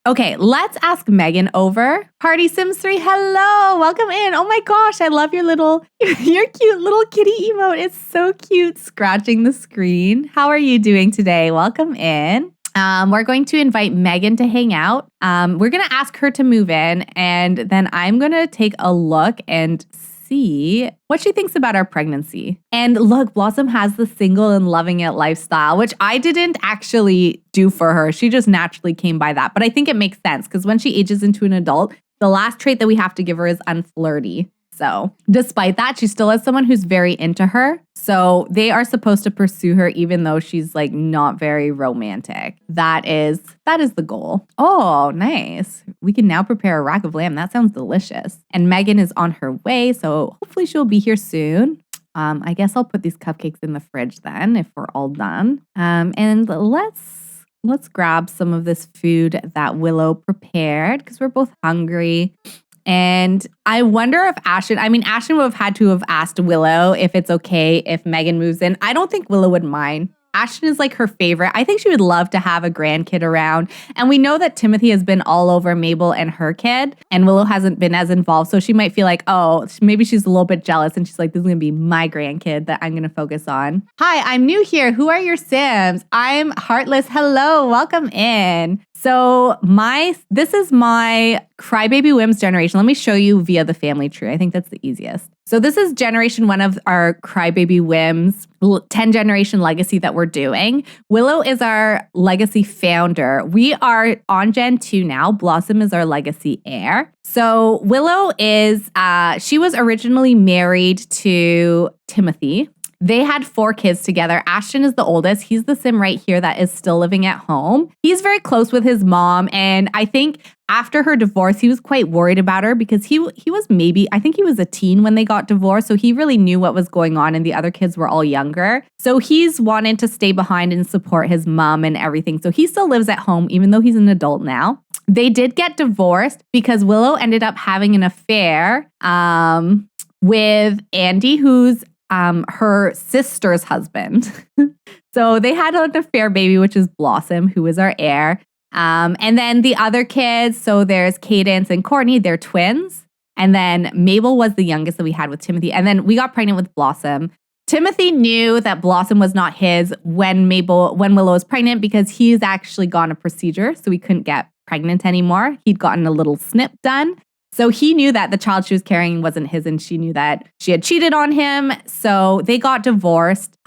Okay, let's ask Megan over. Party Sims 3, hello, welcome in. Oh my gosh, I love your cute little kitty emote. It's so cute, scratching the screen. How are you doing today? Welcome in. We're going to invite Megan to hang out. We're going to ask her to move in, and then I'm going to take a look and see what she thinks about our pregnancy. And look, Blossom has the single and loving it lifestyle, which I didn't actually do for her. She just naturally came by that. But I think it makes sense because when she ages into an adult, the last trait that we have to give her is unflirty. So despite that, she still has someone who's very into her. So they are supposed to pursue her even though she's not very romantic. That is the goal. Oh, nice. We can now prepare a rack of lamb. That sounds delicious. And Megan is on her way. So hopefully she'll be here soon. I guess I'll put these cupcakes in the fridge then if we're all done. And let's grab some of this food that Willow prepared because we're both hungry. And I wonder if Ashton would have had to have asked Willow if it's okay if Megan moves in. I don't think Willow would mind. Ashton is her favorite. I think she would love to have a grandkid around. And we know that Timothy has been all over Mabel and her kid, and Willow hasn't been as involved. So she might feel maybe she's a little bit jealous. And she's this is going to be my grandkid that I'm going to focus on. Hi, I'm new here. Who are your Sims? I'm Heartless. Hello, welcome in. So this is my Crybaby Whims generation. Let me show you via the family tree. I think that's the easiest. So this is generation 1 of our Crybaby Whims 10 generation legacy that we're doing. Willow is our legacy founder. We are on Gen 2 now. Blossom is our legacy heir. So Willow she was originally married to Timothy. They had 4 kids together. Ashton is the oldest. He's the Sim right here that is still living at home. He's very close with his mom. And I think after her divorce, he was quite worried about her because he was I think he was a teen when they got divorced. So he really knew what was going on and the other kids were all younger. So he's wanted to stay behind and support his mom and everything. So he still lives at home, even though he's an adult now. They did get divorced because Willow ended up having an affair with Andy, who's her sister's husband. So they had an affair baby, which is Blossom, who is our heir. And then the other kids, so there's Cadence and Courtney, they're twins. And then Mabel was the youngest that we had with Timothy. And then we got pregnant with Blossom. Timothy knew that Blossom was not his when Willow was pregnant because he's actually gone a procedure, so he couldn't get pregnant anymore. He'd gotten a little snip done. So he knew that the child she was carrying wasn't his, and she knew that she had cheated on him. So they got divorced.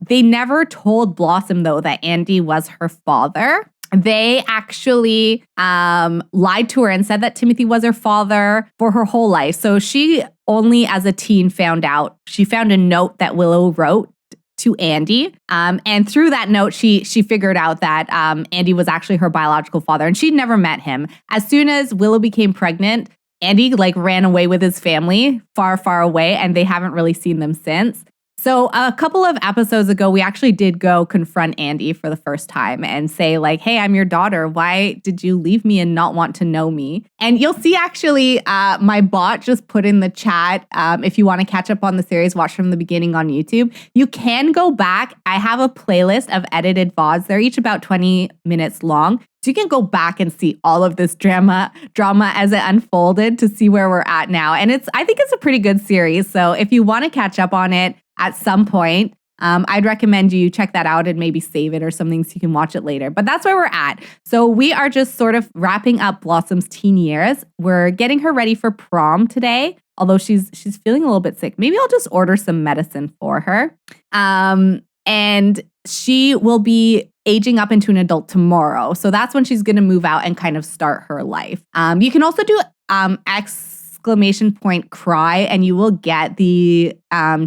They never told Blossom, though, that Andy was her father. They actually lied to her and said that Timothy was her father for her whole life. So she only as a teen found out. She found a note that Willow wrote to Andy. And through that note, she figured out that Andy was actually her biological father, and she'd never met him. As soon as Willow became pregnant, Andy ran away with his family far, far away, and they haven't really seen them since. So a couple of episodes ago, we actually did go confront Andy for the first time and say like, hey, I'm your daughter. Why did you leave me and not want to know me? And you'll see actually my bot just put in the chat, if you want to catch up on the series, watch from the beginning on YouTube. You can go back. I have a playlist of edited VODs. They're each about 20 minutes long. So you can go back and see all of this drama as it unfolded to see where we're at now. And I think it's a pretty good series. So if you want to catch up on it at some point, I'd recommend you check that out and maybe save it or something so you can watch it later. But that's where we're at. So we are just sort of wrapping up Blossom's teen years. We're getting her ready for prom today, although she's feeling a little bit sick. Maybe I'll just order some medicine for her. And she will be aging up into an adult tomorrow. So that's when she's going to move out and kind of start her life. You can also do exclamation point cry and you will get the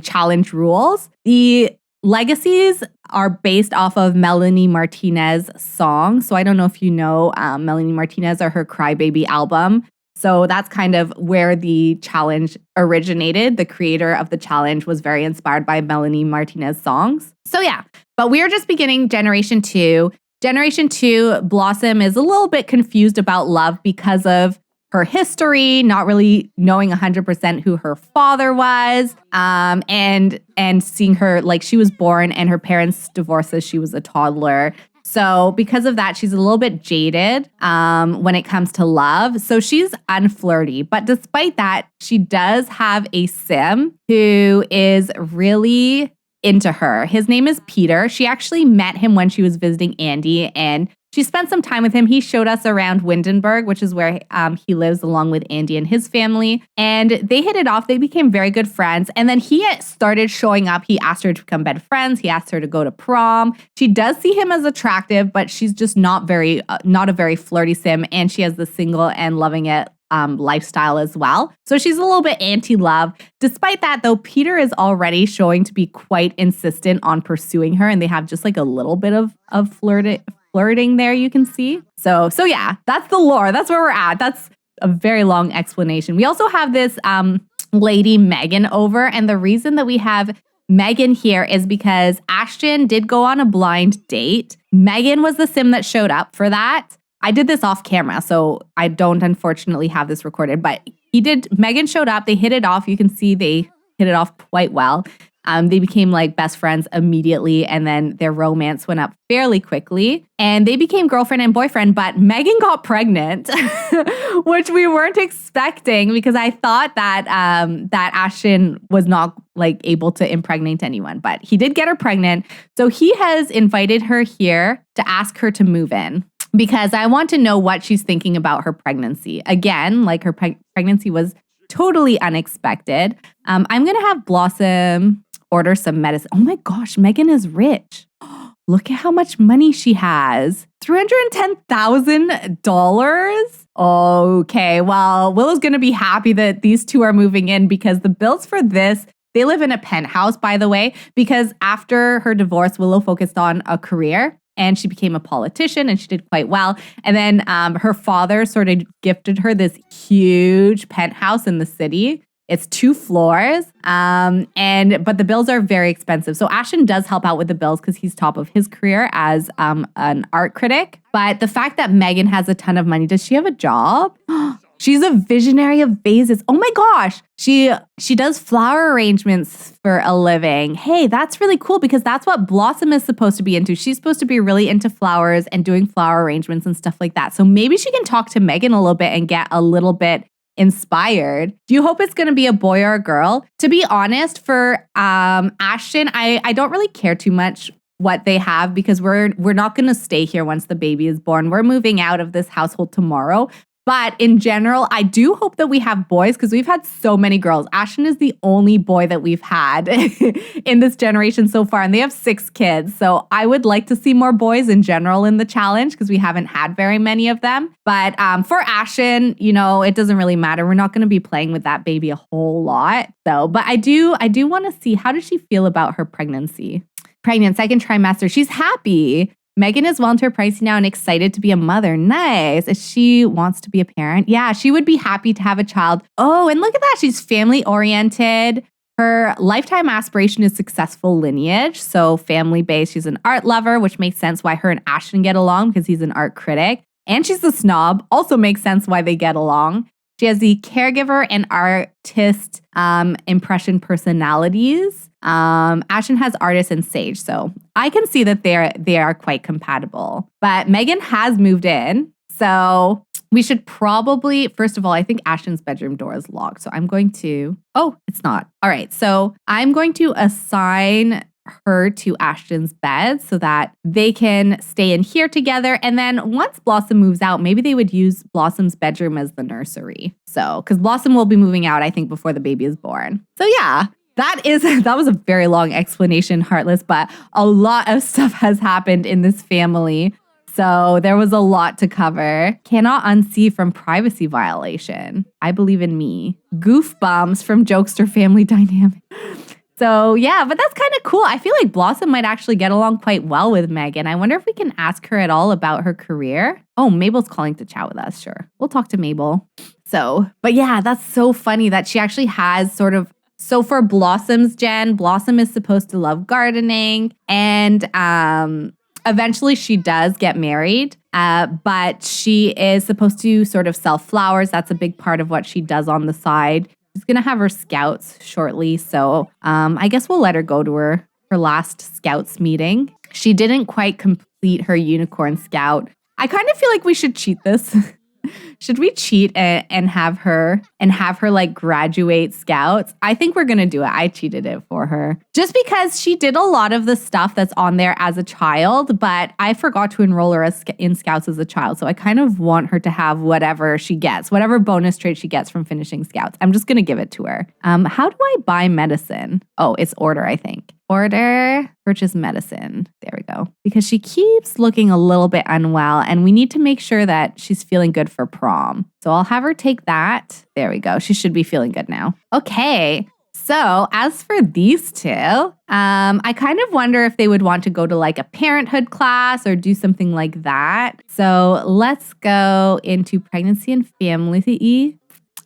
challenge rules. The legacies are based off of Melanie Martinez's song. So I don't know if you know Melanie Martinez or her Crybaby album. So that's kind of where the challenge originated. The creator of the challenge was very inspired by Melanie Martinez songs. So yeah, but we are just beginning Generation 2. Generation 2, Blossom is a little bit confused about love because of her history, not really knowing 100% who her father was, and seeing her, like she was born and her parents divorced as she was a toddler. So because of that, she's a little bit jaded when it comes to love. So she's unflirty. But despite that, she does have a sim who is really into her. His name is Peter. She actually met him when she was visiting Andy and she spent some time with him. He showed us around Windenburg, which is where he lives along with Andy and his family. And they hit it off. They became very good friends. And then he started showing up. He asked her to become best friends. He asked her to go to prom. She does see him as attractive, but she's just not a very flirty sim. And she has the single and loving it lifestyle as well. So she's a little bit anti-love. Despite that, though, Peter is already showing to be quite insistent on pursuing her. And they have just like a little bit of flirting there, you can see. So yeah, that's the lore. That's where we're at. That's a very long explanation. We also have this lady Megan over. And the reason that we have Megan here is because Ashton did go on a blind date. Megan was the sim that showed up for that. I did this off camera, so I don't unfortunately have this recorded, but Megan showed up, they hit it off. You can see they hit it off quite well. They became like best friends immediately, and then their romance went up fairly quickly, and they became girlfriend and boyfriend, but Megan got pregnant, which we weren't expecting because I thought that Ashton was not like able to impregnate anyone, but he did get her pregnant. So he has invited her here to ask her to move in, because I want to know what she's thinking about her pregnancy. Again, like her pregnancy was totally unexpected. I'm going to have Blossom order some medicine. Oh my gosh, Megan is rich. Look at how much money she has. $310,000? Okay, well, Willow's going to be happy that these two are moving in because the bills for this, they live in a penthouse, by the way, because after her divorce, Willow focused on a career. And she became a politician and she did quite well. And then her father sort of gifted her this huge penthouse in the city. It's 2 floors. But the bills are very expensive. So Ashton does help out with the bills because he's top of his career as an art critic. But the fact that Megan has a ton of money, does she have a job? She's a visionary of vases. Oh my gosh. She does flower arrangements for a living. Hey, that's really cool because that's what Blossom is supposed to be into. She's supposed to be really into flowers and doing flower arrangements and stuff like that. So maybe she can talk to Megan a little bit and get a little bit inspired. Do you hope it's going to be a boy or a girl? To be honest, for Ashton, I don't really care too much what they have because we're not going to stay here once the baby is born. We're moving out of this household tomorrow. But in general, I do hope that we have boys because we've had so many girls. Ashton is the only boy that we've had in this generation so far, and they have 6 kids. So I would like to see more boys in general in the challenge because we haven't had very many of them. But for Ashton, it doesn't really matter. We're not going to be playing with that baby a whole lot. So, but I do want to see, how does she feel about her pregnancy? Pregnant, second trimester. She's happy. Megan is well into her pregnancy now and excited to be a mother. Nice. She wants to be a parent. Yeah, she would be happy to have a child. Oh, and look at that. She's family oriented. Her lifetime aspiration is successful lineage, so family-based. She's an art lover, which makes sense why her and Ashton get along because he's an art critic. And she's a snob, also makes sense why they get along. She has the caregiver and artist impression personalities. Ashton has artist and sage, so I can see that they are quite compatible. But Megan has moved in, so we should probably, first of all, I think Ashton's bedroom door is locked, so I'm going to, oh, it's not. All right, so I'm going to assign her to Ashton's bed so that they can stay in here together. And then once Blossom moves out, maybe they would use Blossom's bedroom as the nursery. So, because Blossom will be moving out, I think, before the baby is born. So yeah, that was a very long explanation, Heartless, but a lot of stuff has happened in this family. So there was a lot to cover. Cannot unsee from privacy violation. I believe in me. Goof bumps from Jokester Family Dynamic. So yeah, but that's kind of cool. I feel like Blossom might actually get along quite well with Megan. I wonder if we can ask her at all about her career. Oh, Mabel's calling to chat with us. Sure. We'll talk to Mabel. So, but yeah, that's so funny that she actually has sort of, so for Blossom's gen, Blossom is supposed to love gardening and eventually she does get married, but she is supposed to sort of sell flowers. That's a big part of what she does on the side. She's going to have her scouts shortly, so I guess we'll let her go to her last scouts meeting. She didn't quite complete her unicorn scout. I kind of feel like we should cheat this. Should we cheat and have her like graduate scouts? I think we're going to do it. I cheated it for her. Just because she did a lot of the stuff that's on there as a child, but I forgot to enroll her in scouts as a child. So I kind of want her to have whatever she gets, whatever bonus trait she gets from finishing scouts. I'm just going to give it to her. How do I buy medicine? Oh, it's order, I think. Order, purchase medicine. There we go. Because she keeps looking a little bit unwell and we need to make sure that she's feeling good for prom. So I'll have her take that. There we go. She should be feeling good now. Okay. So as for these two, I kind of wonder if they would want to go to like a parenthood class or do something like that. So let's go into pregnancy and family.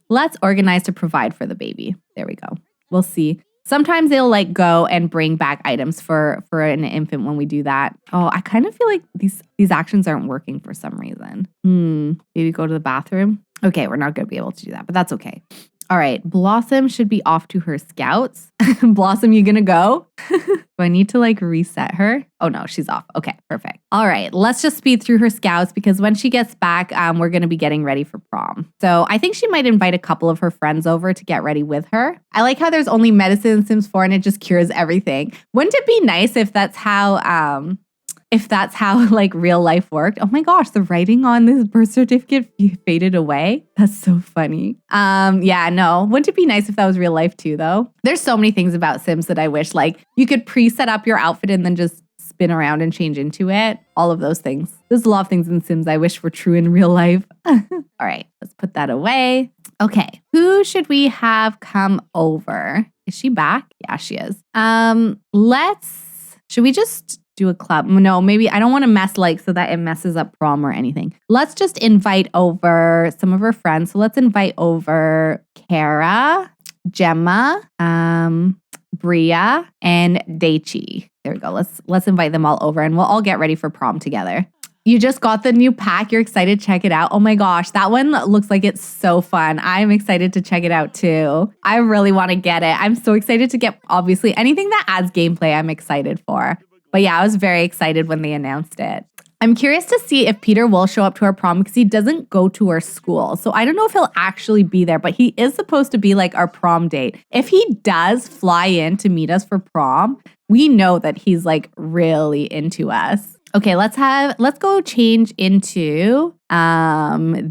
Let's organize to provide for the baby. There we go. We'll see. Sometimes they'll like go and bring back items for an infant when we do that. Oh, I kind of feel like these actions aren't working for some reason. Maybe go to the bathroom. Okay, we're not going to be able to do that, but that's okay. All right, Blossom should be off to her scouts. Blossom, you gonna go? Do I need to like reset her? Oh no, she's off. Okay, perfect. All right, let's just speed through her scouts because when she gets back, we're gonna be getting ready for prom. So I think she might invite a couple of her friends over to get ready with her. I like how there's only medicine in Sims 4 and it just cures everything. Wouldn't it be nice if that's how like real life worked? Oh my gosh, the writing on this birth certificate faded away. That's so funny. Yeah, no. Wouldn't it be nice if that was real life too, though? There's so many things about Sims that I wish like you could pre-set up your outfit and then just spin around and change into it. All of those things. There's a lot of things in Sims I wish were true in real life. All right, let's put that away. Okay, who should we have come over? Is she back? Yeah, she is. Should we just do a club? No, maybe I don't want to mess like so that it messes up prom or anything. Let's just invite over some of her friends. So let's invite over Kara, Gemma, Bria, and Daichi. There we go. Let's invite them all over and we'll all get ready for prom together. You just got the new pack. You're excited to check it out. Oh my gosh, that one looks like it's so fun. I'm excited to check it out too. I really want to get it. I'm so excited to get, obviously, anything that adds gameplay I'm excited for. But yeah, I was very excited when they announced it. I'm curious to see if Peter will show up to our prom because he doesn't go to our school. So I don't know if he'll actually be there, but he is supposed to be like our prom date. If he does fly in to meet us for prom, we know that he's like really into us. Okay, let's go change into,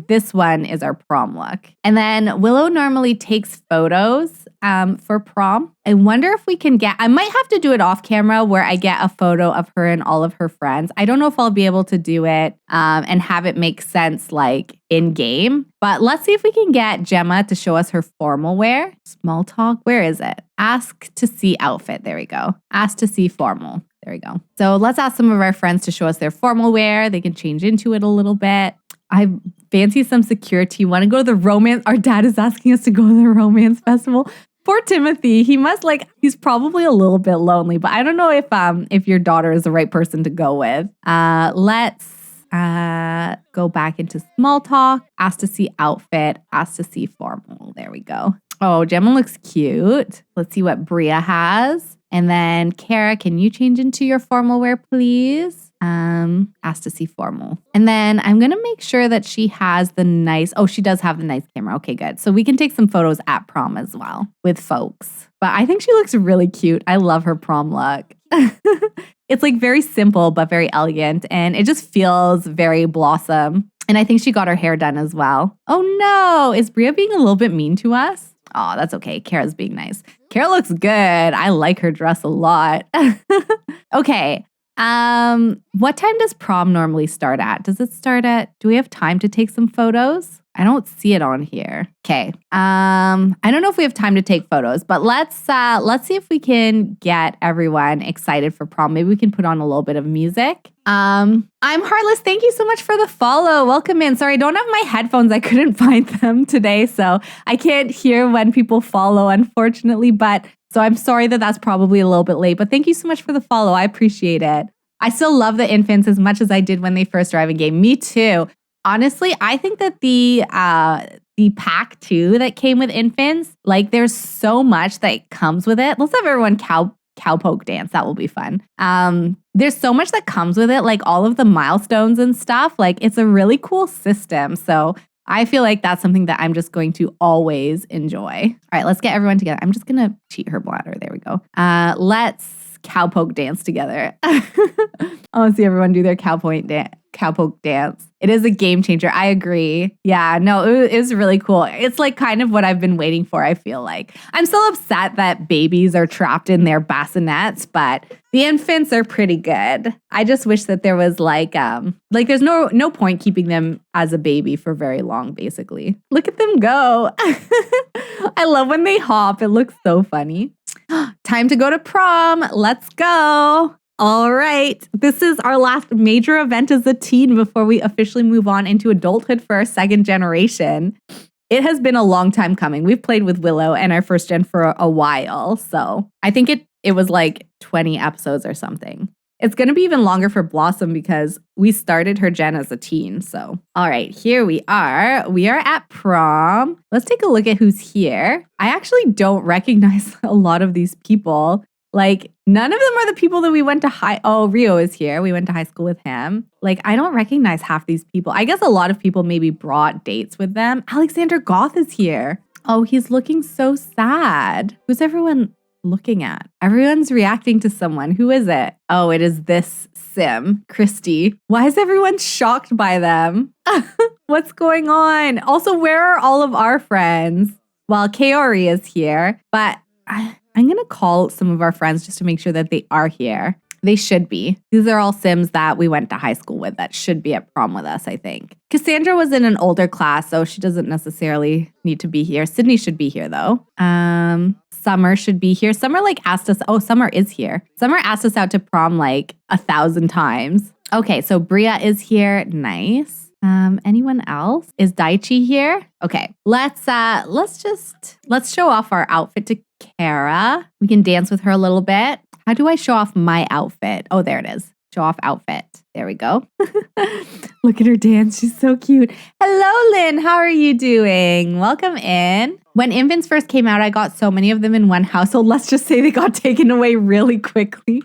this one is our prom look. And then Willow normally takes photos for prom. I wonder if we can I might have to do it off camera where I get a photo of her and all of her friends. I don't know if I'll be able to do it and have it make sense like in game. But let's see if we can get Gemma to show us her formal wear. Small talk, where is it? Ask to see outfit, there we go. Ask to see formal. There we go. So let's ask some of our friends to show us their formal wear. They can change into it a little bit. I fancy some security. Want to go to the romance? Our dad is asking us to go to the romance festival. Poor Timothy. He's probably a little bit lonely, but I don't know if your daughter is the right person to go with. Let's go back into small talk. Ask to see outfit. Ask to see formal. There we go. Oh, Gemma looks cute. Let's see what Bria has. And then Kara, can you change into your formal wear, please? Ask to see formal. And then I'm going to make sure that she has she does have the nice camera. Okay, good. So we can take some photos at prom as well with folks. But I think she looks really cute. I love her prom look. It's like very simple, but very elegant. And it just feels very Blossom. And I think she got her hair done as well. Oh no, is Bria being a little bit mean to us? Oh, that's okay. Kara's being nice. Kara looks good. I like her dress a lot. Okay. What time does prom normally start at? Do we have time to take some photos? I don't see it on here. Okay. I don't know if we have time to take photos, but let's see if we can get everyone excited for prom. Maybe we can put on a little bit of music. I'm Heartless. Thank you so much for the follow. Welcome in. Sorry, I don't have my headphones. I couldn't find them today, so I can't hear when people follow, unfortunately, so I'm sorry that that's probably a little bit late, but thank you so much for the follow. I appreciate it. I still love the infants as much as I did when they first arrived in game. Me too. Honestly, I think that the pack too that came with infants, like there's so much that comes with it. Let's have everyone cowpoke dance. That will be fun. There's so much that comes with it, like all of the milestones and stuff. Like it's a really cool system. So I feel like that's something that I'm just going to always enjoy. All right, let's get everyone together. I'm just going to cheat her bladder. There we go. Let's cowpoke dance together. I want to see everyone do their cowpoke dance. It is a game changer. I agree. Yeah, no, it was really cool. It's like kind of what I've been waiting for, I feel like. I'm still upset that babies are trapped in their bassinets, but the infants are pretty good. I just wish that there was like there's no point keeping them as a baby for very long, basically. Look at them go. I love when they hop. It looks so funny. Time to go to prom. Let's go. All right. This is our last major event as a teen before we officially move on into adulthood for our second generation. It has been a long time coming. We've played with Willow and our first gen for a while. So I think it was like 20 episodes or something. It's going to be even longer for Blossom because we started her gen as a teen. So, all right, here we are. We are at prom. Let's take a look at who's here. I actually don't recognize a lot of these people. Like, none of them are the people that we went to Rio is here. We went to high school with him. Like, I don't recognize half these people. I guess a lot of people maybe brought dates with them. Alexander Goth is here. Oh, he's looking so sad. Who's everyone looking at? Everyone's reacting to someone. Who is it? Oh, it is this Sim, Christy. Why is everyone shocked by them? What's going on? Also, where are all of our friends? Well, Kaori is here, but I'm going to call some of our friends just to make sure that they are here. They should be. These are all Sims that we went to high school with that should be at prom with us, I think. Cassandra was in an older class, so she doesn't necessarily need to be here. Sydney should be here, though. Summer should be here. Summer asked us. Oh, Summer is here. Summer asked us out to prom 1,000 times. Okay, so Bria is here. Nice. Anyone else? Is Daichi here? Okay, let's show off our outfit to Kara. We can dance with her a little bit. How do I show off my outfit? Oh, there it is. Show off outfit. There we go. Look at her dance. She's so cute. Hello, Lynn. How are you doing? Welcome in. When infants first came out, I got so many of them in one household. Let's just say they got taken away really quickly.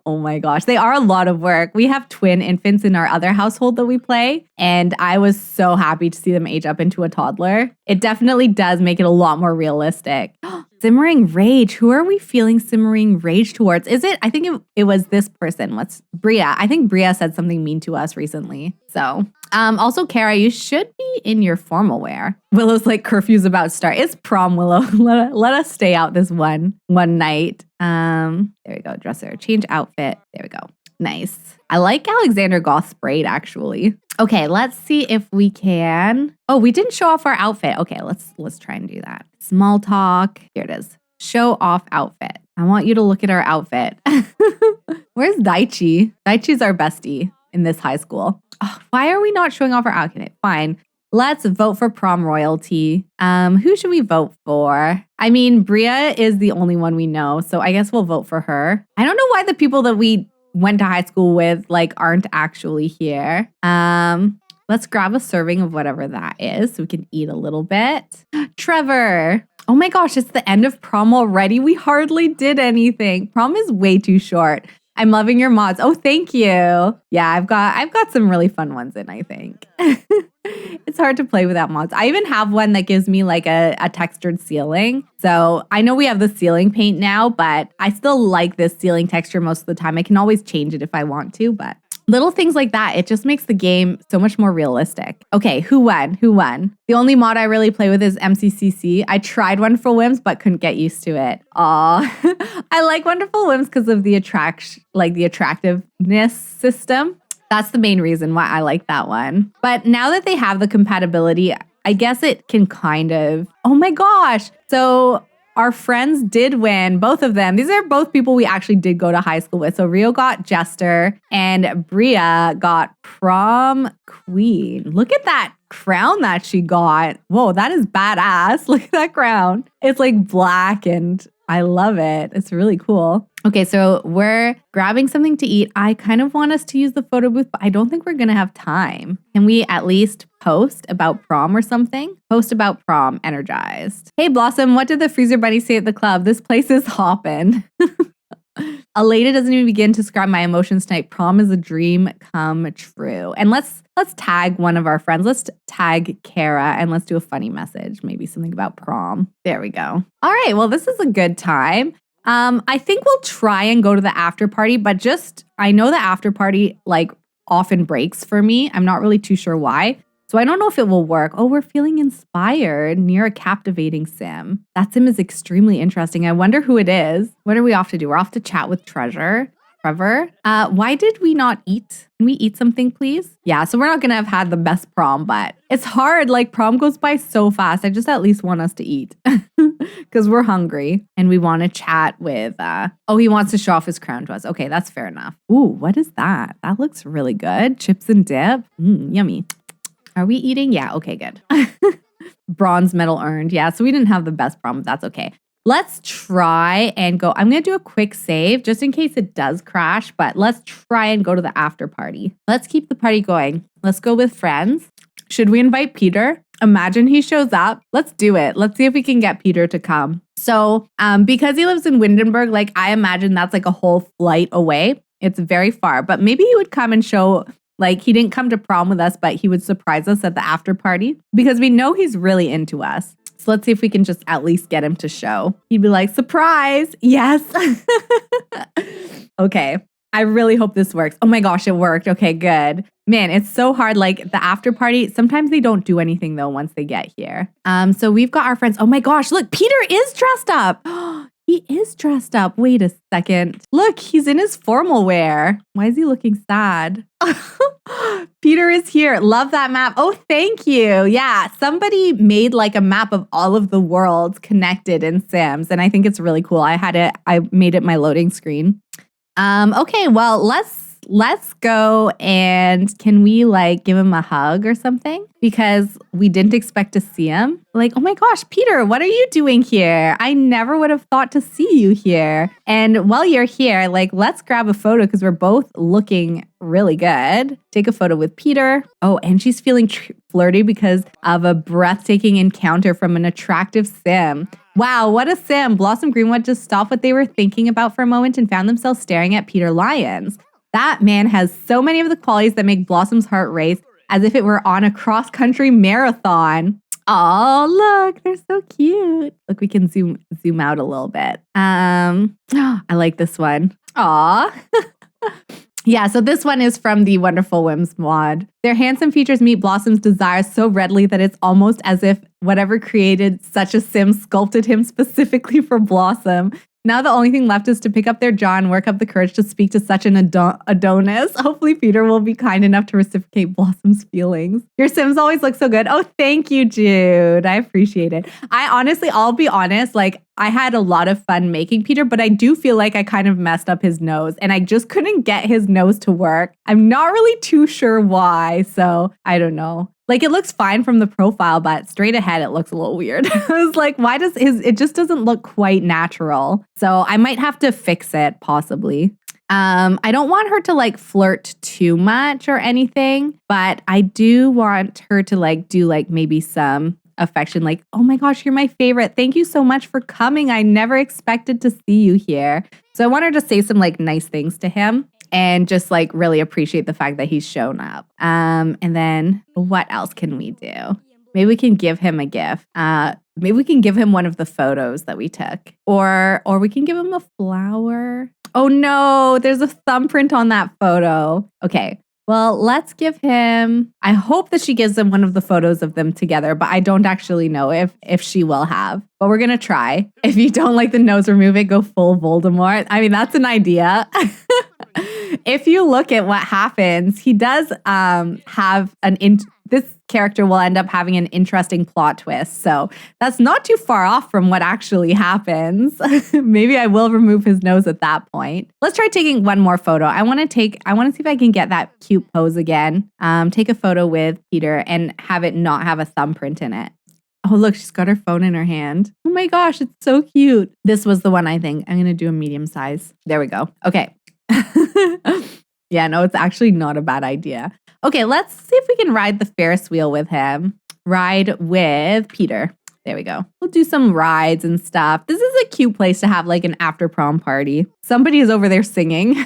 Oh my gosh. They are a lot of work. We have twin infants in our other household that we play, and I was so happy to see them age up into a toddler. It definitely does make it a lot more realistic. Simmering rage. Who are we feeling simmering rage towards? Is it? I think it was this person. What's Bria? I think Bria said something mean to us recently. So, also, Kara, you should be in your formal wear. Willow's like curfew's about to start. It's prom, Willow. let us stay out this one night. There we go. Dresser. Change outfit. There we go. Nice. I like Alexander Goth's braid, actually. Okay, let's see if we can. Oh, we didn't show off our outfit. Okay, let's try and do that. Small talk. Here it is. Show off outfit. I want you to look at our outfit. Where's Daichi? Daichi's our bestie in this high school. Oh, why are we not showing off our outfit? Fine. Let's vote for prom royalty. Who should we vote for? I mean, Bria is the only one we know, so I guess we'll vote for her. I don't know why the people that we went to high school with aren't actually here. Let's grab a serving of whatever that is so we can eat a little bit. Trevor. Oh my gosh, it's the end of prom already. We hardly did anything. Prom is way too short. I'm loving your mods. Oh, thank you. Yeah, I've got some really fun ones in, I think. It's hard to play without mods. I even have one that gives me a textured ceiling. So I know we have the ceiling paint now, but I still like this ceiling texture most of the time. I can always change it if I want to, but little things like that, it just makes the game so much more realistic. Okay, who won? The only mod I really play with is MCCC. I tried Wonderful Whims, but couldn't get used to it. Aw. I like Wonderful Whims because of the attractiveness system. That's the main reason why I like that one. But now that they have the compatibility, I guess it can kind of... Oh my gosh! So our friends did win, both of them. These are both people we actually did go to high school with. So Rio got Jester and Bria got Prom Queen. Look at that crown that she got. Whoa, that is badass. Look at that crown. It's black and I love it. It's really cool. Okay, so we're grabbing something to eat. I kind of want us to use the photo booth, but I don't think we're going to have time. Can we at least post about prom or something? Post about prom, energized. Hey, Blossom, what did the Freezer Bunny say at the club? This place is hoppin'. Aleda doesn't even begin to describe my emotions tonight. Prom is a dream come true. And let's tag one of our friends. Let's tag Kara and let's do a funny message. Maybe something about prom. There we go. All right, well, this is a good time. I think we'll try and go to the after party, but I know the after party often breaks for me. I'm not really too sure why. So I don't know if it will work. Oh, we're feeling inspired near a captivating sim. That sim is extremely interesting. I wonder who it is. What are we off to do? We're off to chat with Trevor. Why did we not eat? Can we eat something, please? Yeah, so we're not going to have had the best prom, but it's hard. Prom goes by so fast. I just at least want us to eat because we're hungry and we want to chat with, he wants to show off his crown to us. Okay, that's fair enough. Ooh, what is that? That looks really good. Chips and dip. Yummy. Are we eating? Yeah, okay, good. Bronze medal earned. Yeah, so we didn't have the best prom, but that's okay. Let's try and go. I'm going to do a quick save just in case it does crash, but let's try and go to the after party. Let's keep the party going. Let's go with friends. Should we invite Peter? Imagine he shows up. Let's do it. Let's see if we can get Peter to come. So because he lives in Windenburg, I imagine that's a whole flight away. It's very far, but maybe he would come and show... he didn't come to prom with us, but he would surprise us at the after party because we know he's really into us. So let's see if we can just at least get him to show. He'd be like, surprise. Yes. Okay. I really hope this works. Oh my gosh, it worked. Okay, good. Man, it's so hard. The after party, sometimes they don't do anything though once they get here. So we've got our friends. Oh my gosh, look, Peter is dressed up. He is dressed up. Wait a second. Look, he's in his formal wear. Why is he looking sad? Peter is here. Love that map. Oh, thank you. Yeah, somebody made a map of all of the worlds connected in Sims, and I think it's really cool. I made it my loading screen. Okay, well, let's go and can we give him a hug or something? Because we didn't expect to see him. Oh my gosh, Peter, what are you doing here? I never would have thought to see you here. And while you're here, let's grab a photo because we're both looking really good. Take a photo with Peter. Oh, and she's feeling flirty because of a breathtaking encounter from an attractive sim. Wow, what a sim. Blossom Greenwood just stopped what they were thinking about for a moment and found themselves staring at Peter Lyons. That man has so many of the qualities that make Blossom's heart race as if it were on a cross-country marathon. Oh, look, they're so cute. Look, we can zoom out a little bit. I like this one. Aw. Yeah, so this one is from the Wonderful Whims mod. Their handsome features meet Blossom's desires so readily that it's almost as if whatever created such a sim sculpted him specifically for Blossom. Now the only thing left is to pick up their jaw and work up the courage to speak to such an Adonis. Hopefully Peter will be kind enough to reciprocate Blossom's feelings. Your Sims always look so good. Oh, thank you, Jude. I appreciate it. I'll be honest, I had a lot of fun making Peter, but I do feel like I kind of messed up his nose and I just couldn't get his nose to work. I'm not really too sure why. So I don't know. Like it looks fine from the profile, but straight ahead, it looks a little weird. I was like, why does it just doesn't look quite natural. So I might have to fix it possibly. I don't want her to like flirt too much or anything, but I do want her to like do like maybe some affection, like, oh my gosh, you're my favorite. Thank you so much for coming. I never expected to see you here. So I want her to say some like nice things to him and just like really appreciate the fact that he's shown up. And then what else can we do? Maybe we can give him a gift. Maybe we can give him one of the photos that we took, or we can give him a flower. Oh no, there's a thumbprint on that photo. Okay. Well, let's give him, I hope that she gives him one of the photos of them together, but I don't actually know if she will have. But we're going to try. If you don't like the nose, remove it, go full Voldemort. I mean, that's an idea. If you look at what happens, he does have this character will end up having an interesting plot twist. So that's not too far off from what actually happens. Maybe I will remove his nose at that point. Let's try taking one more photo. I want to see if I can get that cute pose again. Take a photo with Peter and have it not have a thumbprint in it. Oh, look, she's got her phone in her hand. Oh my gosh, it's so cute. This was the one I think. I'm going to do a medium size. There we go. Okay. Yeah, no, it's actually not a bad idea. Okay, let's see if we can ride the Ferris wheel with him. Ride with Peter. There we go. We'll do some rides and stuff. This is a cute place to have like an after prom party. Somebody is over there singing.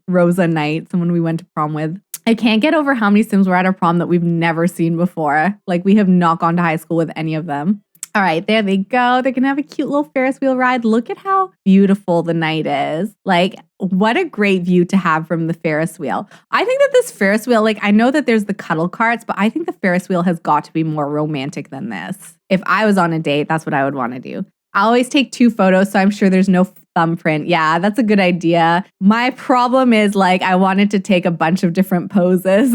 Rosa Knight, someone we went to prom with. I can't get over how many Sims were at our prom that we've never seen before. Like we have not gone to high school with any of them. All right, there they go. They're going to have a cute little Ferris wheel ride. Look at how beautiful the night is. Like, what a great view to have from the Ferris wheel. I think that this Ferris wheel, like, I know that there's the cuddle carts, but I think the Ferris wheel has got to be more romantic than this. If I was on a date, that's what I would want to do. I always take 2 photos, so I'm sure there's no thumbprint. Yeah, that's a good idea. My problem is like I wanted to take a bunch of different poses.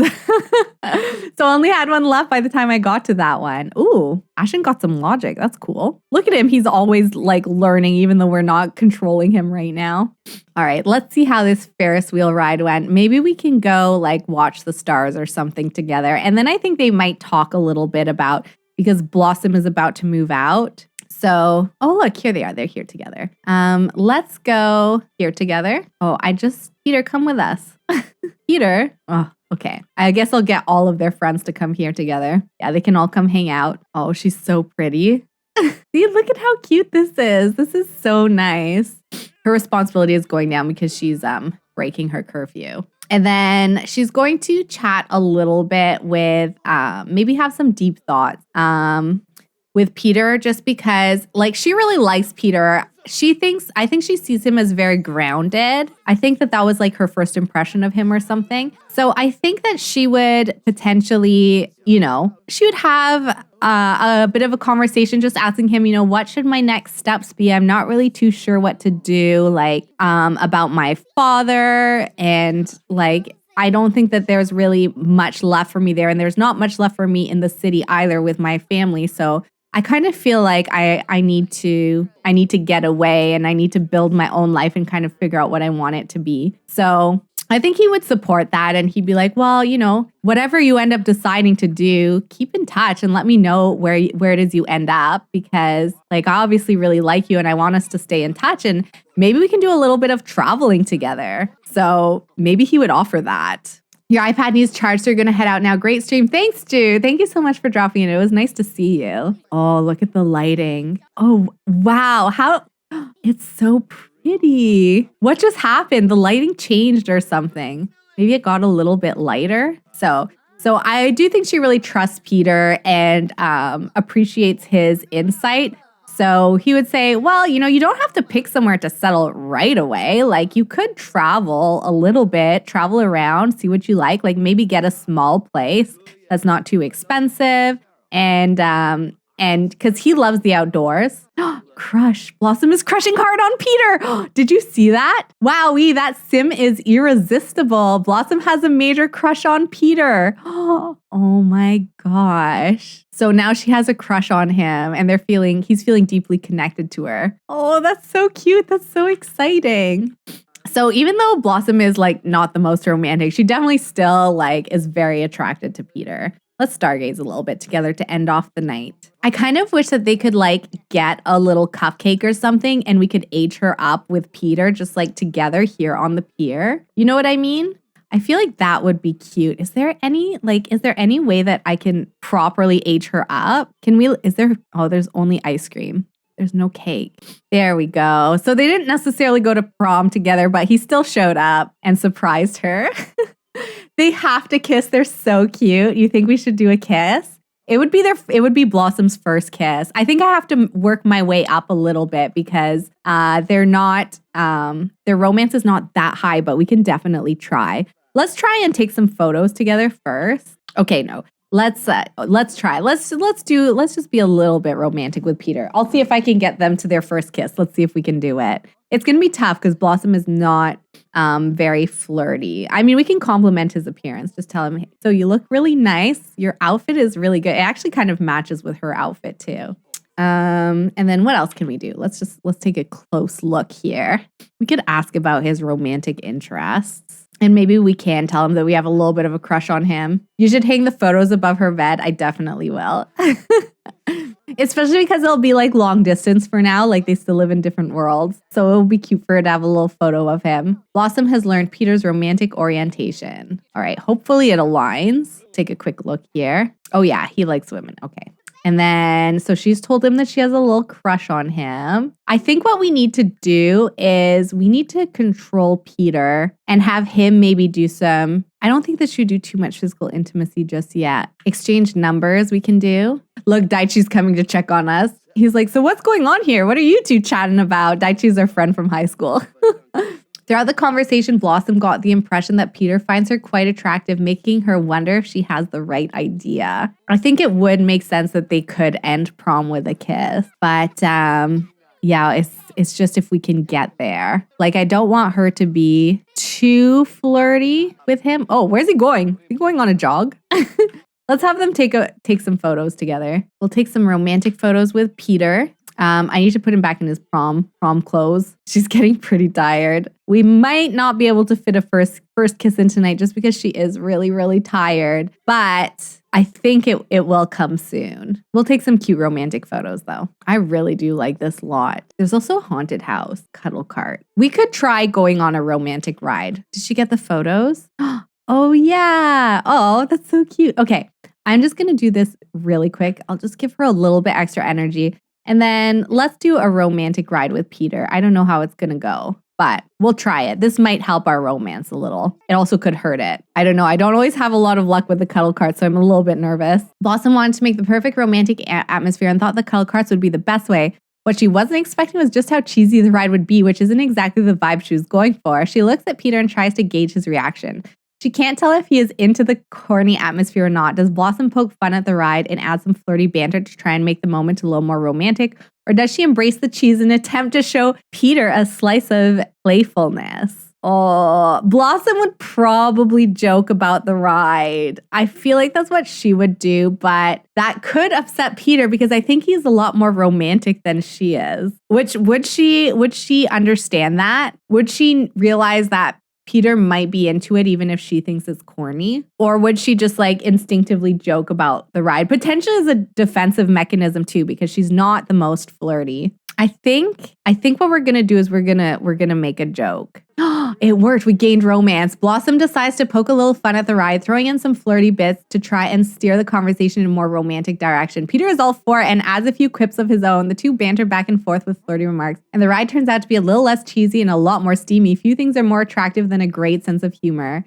So I only had one left by the time I got to that one. Ooh, Ashton got some logic. That's cool. Look at him. He's always like learning, even though we're not controlling him right now. All right, let's see how this Ferris wheel ride went. Maybe we can go like watch the stars or something together. And then I think they might talk a little bit about, because Blossom is about to move out. So, oh, look, here they are. They're here together. Let's go here together. Oh, Peter, come with us. Peter. Oh, okay. I guess I'll get all of their friends to come here together. Yeah, they can all come hang out. Oh, she's so pretty. See, look at how cute this is. This is so nice. Her responsibility is going down because she's breaking her curfew. And then she's going to chat a little bit with, maybe have some deep thoughts. With Peter, just because like she really likes Peter. I think she sees him as very grounded. I think that was like her first impression of him or something. So I think that she would potentially, she would have a bit of a conversation just asking him, what should my next steps be? I'm not really too sure what to do, like about my father, and like I don't think that there's really much left for me there, and there's not much left for me in the city either with my family. So I kind of feel like I need to get away and I need to build my own life and kind of figure out what I want it to be. So I think he would support that, and he'd be like, well, whatever you end up deciding to do, keep in touch and let me know where it is you end up, because like I obviously really like you and I want us to stay in touch, and maybe we can do a little bit of traveling together. So maybe he would offer that. Your iPad needs charged, so you're going to head out now. Great stream. Thanks, Stu. Thank you so much for dropping in. It was nice to see you. Oh, look at the lighting. Oh, wow. It's so pretty. What just happened? The lighting changed or something. Maybe it got a little bit lighter. So I do think she really trusts Peter and appreciates his insight. So he would say, well, you don't have to pick somewhere to settle right away. Like you could travel a little bit, travel around, see what you like maybe get a small place that's not too expensive. And because he loves the outdoors. crush. Blossom is crushing hard on Peter. Did you see that? Wowee, that sim is irresistible. Blossom has a major crush on Peter. Oh my gosh. So now she has a crush on him and he's feeling deeply connected to her. Oh, that's so cute. That's so exciting. So even though Blossom is like not the most romantic, she definitely still like is very attracted to Peter. Let's stargaze a little bit together to end off the night. I kind of wish that they could like get a little cupcake or something and we could age her up with Peter just like together here on the pier. You know what I mean? I feel like that would be cute. Is there any way that I can properly age her up? There's only ice cream. There's no cake. There we go. So they didn't necessarily go to prom together, but he still showed up and surprised her. They have to kiss. They're so cute. You think we should do a kiss? It would be Blossom's first kiss. I think I have to work my way up a little bit because their romance is not that high, but we can definitely try. Let's try and take some photos together first. Okay, no. Let's try. Let's just be a little bit romantic with Peter. I'll see if I can get them to their first kiss. Let's see if we can do it. It's going to be tough because Blossom is not very flirty. I mean, we can compliment his appearance. Just tell him, so you look really nice. Your outfit is really good. It actually kind of matches with her outfit too. And then what else can we do? Let's take a close look here. We could ask about his romantic interests. And maybe we can tell him that we have a little bit of a crush on him. You should hang the photos above her bed. I definitely will. Especially because it'll be like long distance for now. Like they still live in different worlds. So it'll be cute for her to have a little photo of him. Blossom has learned Peter's romantic orientation. All right. Hopefully it aligns. Take a quick look here. Oh yeah. He likes women. Okay. And then, so she's told him that she has a little crush on him. I think what we need to do is we need to control Peter and have him maybe do I don't think that she would do too much physical intimacy just yet. Exchange numbers we can do. Look, Daichi's coming to check on us. He's like, so what's going on here? What are you two chatting about? Daichi's our friend from high school. Throughout the conversation, Blossom got the impression that Peter finds her quite attractive, making her wonder if she has the right idea. I think it would make sense that they could end prom with a kiss. But yeah, it's just if we can get there. Like, I don't want her to be too flirty with him. Oh, where's he going? Is he going on a jog? Let's have them take some photos together. We'll take some romantic photos with Peter. I need to put him back in his prom clothes. She's getting pretty tired. We might not be able to fit a first kiss in tonight just because she is really, really tired. But I think it will come soon. We'll take some cute romantic photos though. I really do like this lot. There's also a haunted house, cuddle cart. We could try going on a romantic ride. Did she get the photos? Oh yeah. Oh, that's so cute. Okay. I'm just going to do this really quick. I'll just give her a little bit extra energy. And then let's do a romantic ride with Peter. I don't know how it's going to go, but we'll try it. This might help our romance a little. It also could hurt it. I don't know. I don't always have a lot of luck with the cuddle cart, so I'm a little bit nervous. Blossom wanted to make the perfect romantic atmosphere and thought the cuddle carts would be the best way. What she wasn't expecting was just how cheesy the ride would be, which isn't exactly the vibe she was going for. She looks at Peter and tries to gauge his reaction. She can't tell if he is into the corny atmosphere or not. Does Blossom poke fun at the ride and add some flirty banter to try and make the moment a little more romantic? Or does she embrace the cheese and attempt to show Peter a slice of playfulness? Oh, Blossom would probably joke about the ride. I feel like that's what she would do, but that could upset Peter because I think he's a lot more romantic than she is. Which would she understand that? Would she realize that Peter might be into it even if she thinks it's corny? Or would she just like instinctively joke about the ride? Potentially as a defensive mechanism too, because she's not the most flirty. I think what we're going to do is we're going to make a joke. It worked. We gained romance. Blossom decides to poke a little fun at the ride, throwing in some flirty bits to try and steer the conversation in a more romantic direction. Peter is all for it and adds a few quips of his own. The two banter back and forth with flirty remarks, and the ride turns out to be a little less cheesy and a lot more steamy. Few things are more attractive than a great sense of humor.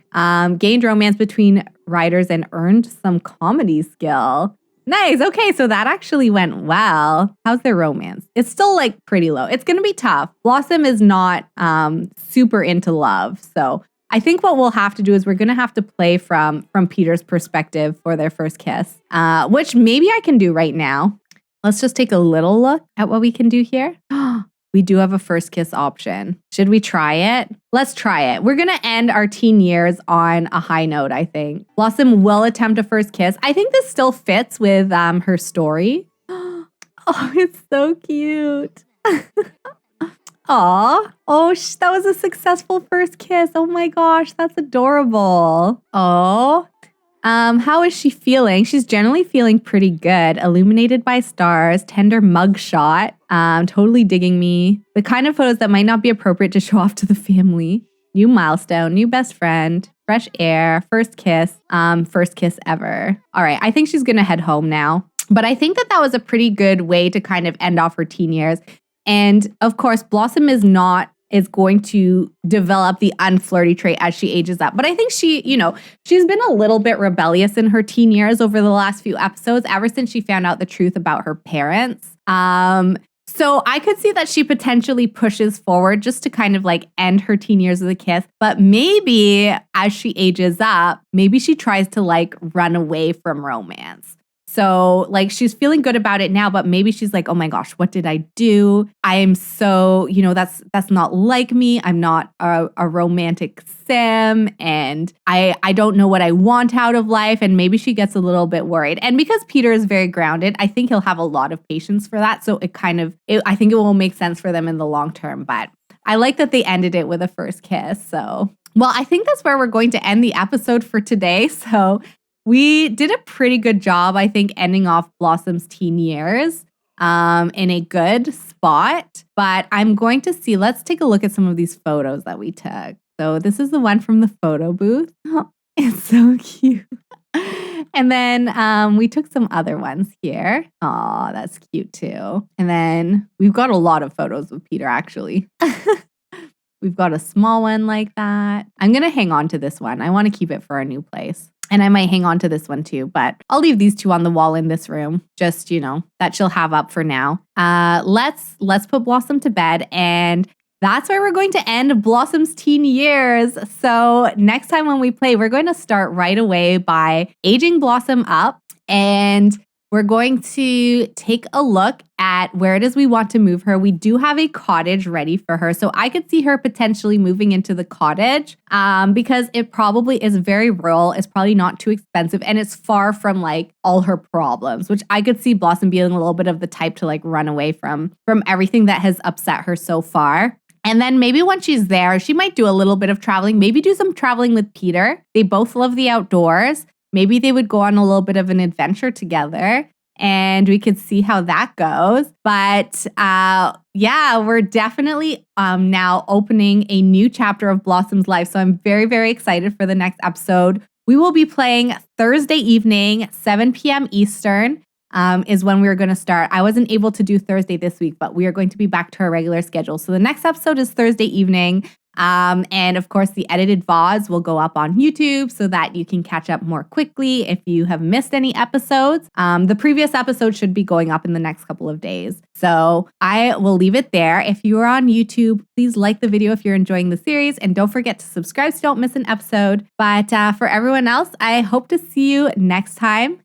Gained romance between riders and earned some comedy skill. Nice. Okay, so that actually went well. How's their romance? It's still like pretty low. It's going to be tough. Blossom is not super into love. So I think what we'll have to do is we're going to have to play from Peter's perspective for their first kiss, which maybe I can do right now. Let's just take a little look at what we can do here. We do have a first kiss option. Should we try it? Let's try it. We're going to end our teen years on a high note, I think. Blossom will attempt a first kiss. I think this still fits with her story. Oh, it's so cute. Aw. Oh, that was a successful first kiss. Oh my gosh, that's adorable. Oh. How is she feeling? She's generally feeling pretty good. Illuminated by stars, tender mugshot. Totally digging me. The kind of photos that might not be appropriate to show off to the family. New milestone, new best friend, fresh air, first kiss ever. All right, I think she's gonna head home now. But I think that was a pretty good way to kind of end off her teen years. And of course, Blossom is going to develop the unflirty trait as she ages up. But I think she's been a little bit rebellious in her teen years over the last few episodes, ever since she found out the truth about her parents. So I could see that she potentially pushes forward just to kind of like end her teen years with a kiss. But maybe as she ages up, maybe she tries to like run away from romance. So like she's feeling good about it now, but maybe she's like, oh my gosh, what did I do? I am so, that's not like me. I'm not a romantic sim and I don't know what I want out of life. And maybe she gets a little bit worried. And because Peter is very grounded, I think he'll have a lot of patience for that. So I think it will make sense for them in the long term. But I like that they ended it with a first kiss. So, well, I think that's where we're going to end the episode for today. So we did a pretty good job, I think, ending off Blossom's teen years in a good spot. But I'm going to let's take a look at some of these photos that we took. So this is the one from the photo booth. Oh, it's so cute. And then we took some other ones here. Oh, that's cute too. And then we've got a lot of photos with Peter, actually. We've got a small one like that. I'm going to hang on to this one. I want to keep it for our new place. And I might hang on to this one too, but I'll leave these two on the wall in this room. Just, that she'll have up for now. Let's put Blossom to bed, and that's where we're going to end Blossom's teen years. So next time when we play, we're going to start right away by aging Blossom up, and we're going to take a look at where it is we want to move her. We do have a cottage ready for her. So I could see her potentially moving into the cottage because it probably is very rural. It's probably not too expensive. And it's far from like all her problems, which I could see Blossom being a little bit of the type to like run away from everything that has upset her so far. And then maybe when she's there, she might do a little bit of traveling, maybe do some traveling with Peter. They both love the outdoors. Maybe they would go on a little bit of an adventure together and we could see how that goes. But we're definitely now opening a new chapter of Blossom's life. So I'm very, very excited for the next episode. We will be playing Thursday evening, 7 p.m. Eastern is when we are going to start. I wasn't able to do Thursday this week, but we are going to be back to our regular schedule. So the next episode is Thursday evening. And of course, the edited VODs will go up on YouTube so that you can catch up more quickly if you have missed any episodes. The previous episode should be going up in the next couple of days. So I will leave it there. If you are on YouTube, please like the video if you're enjoying the series. And don't forget to subscribe so you don't miss an episode. But for everyone else, I hope to see you next time.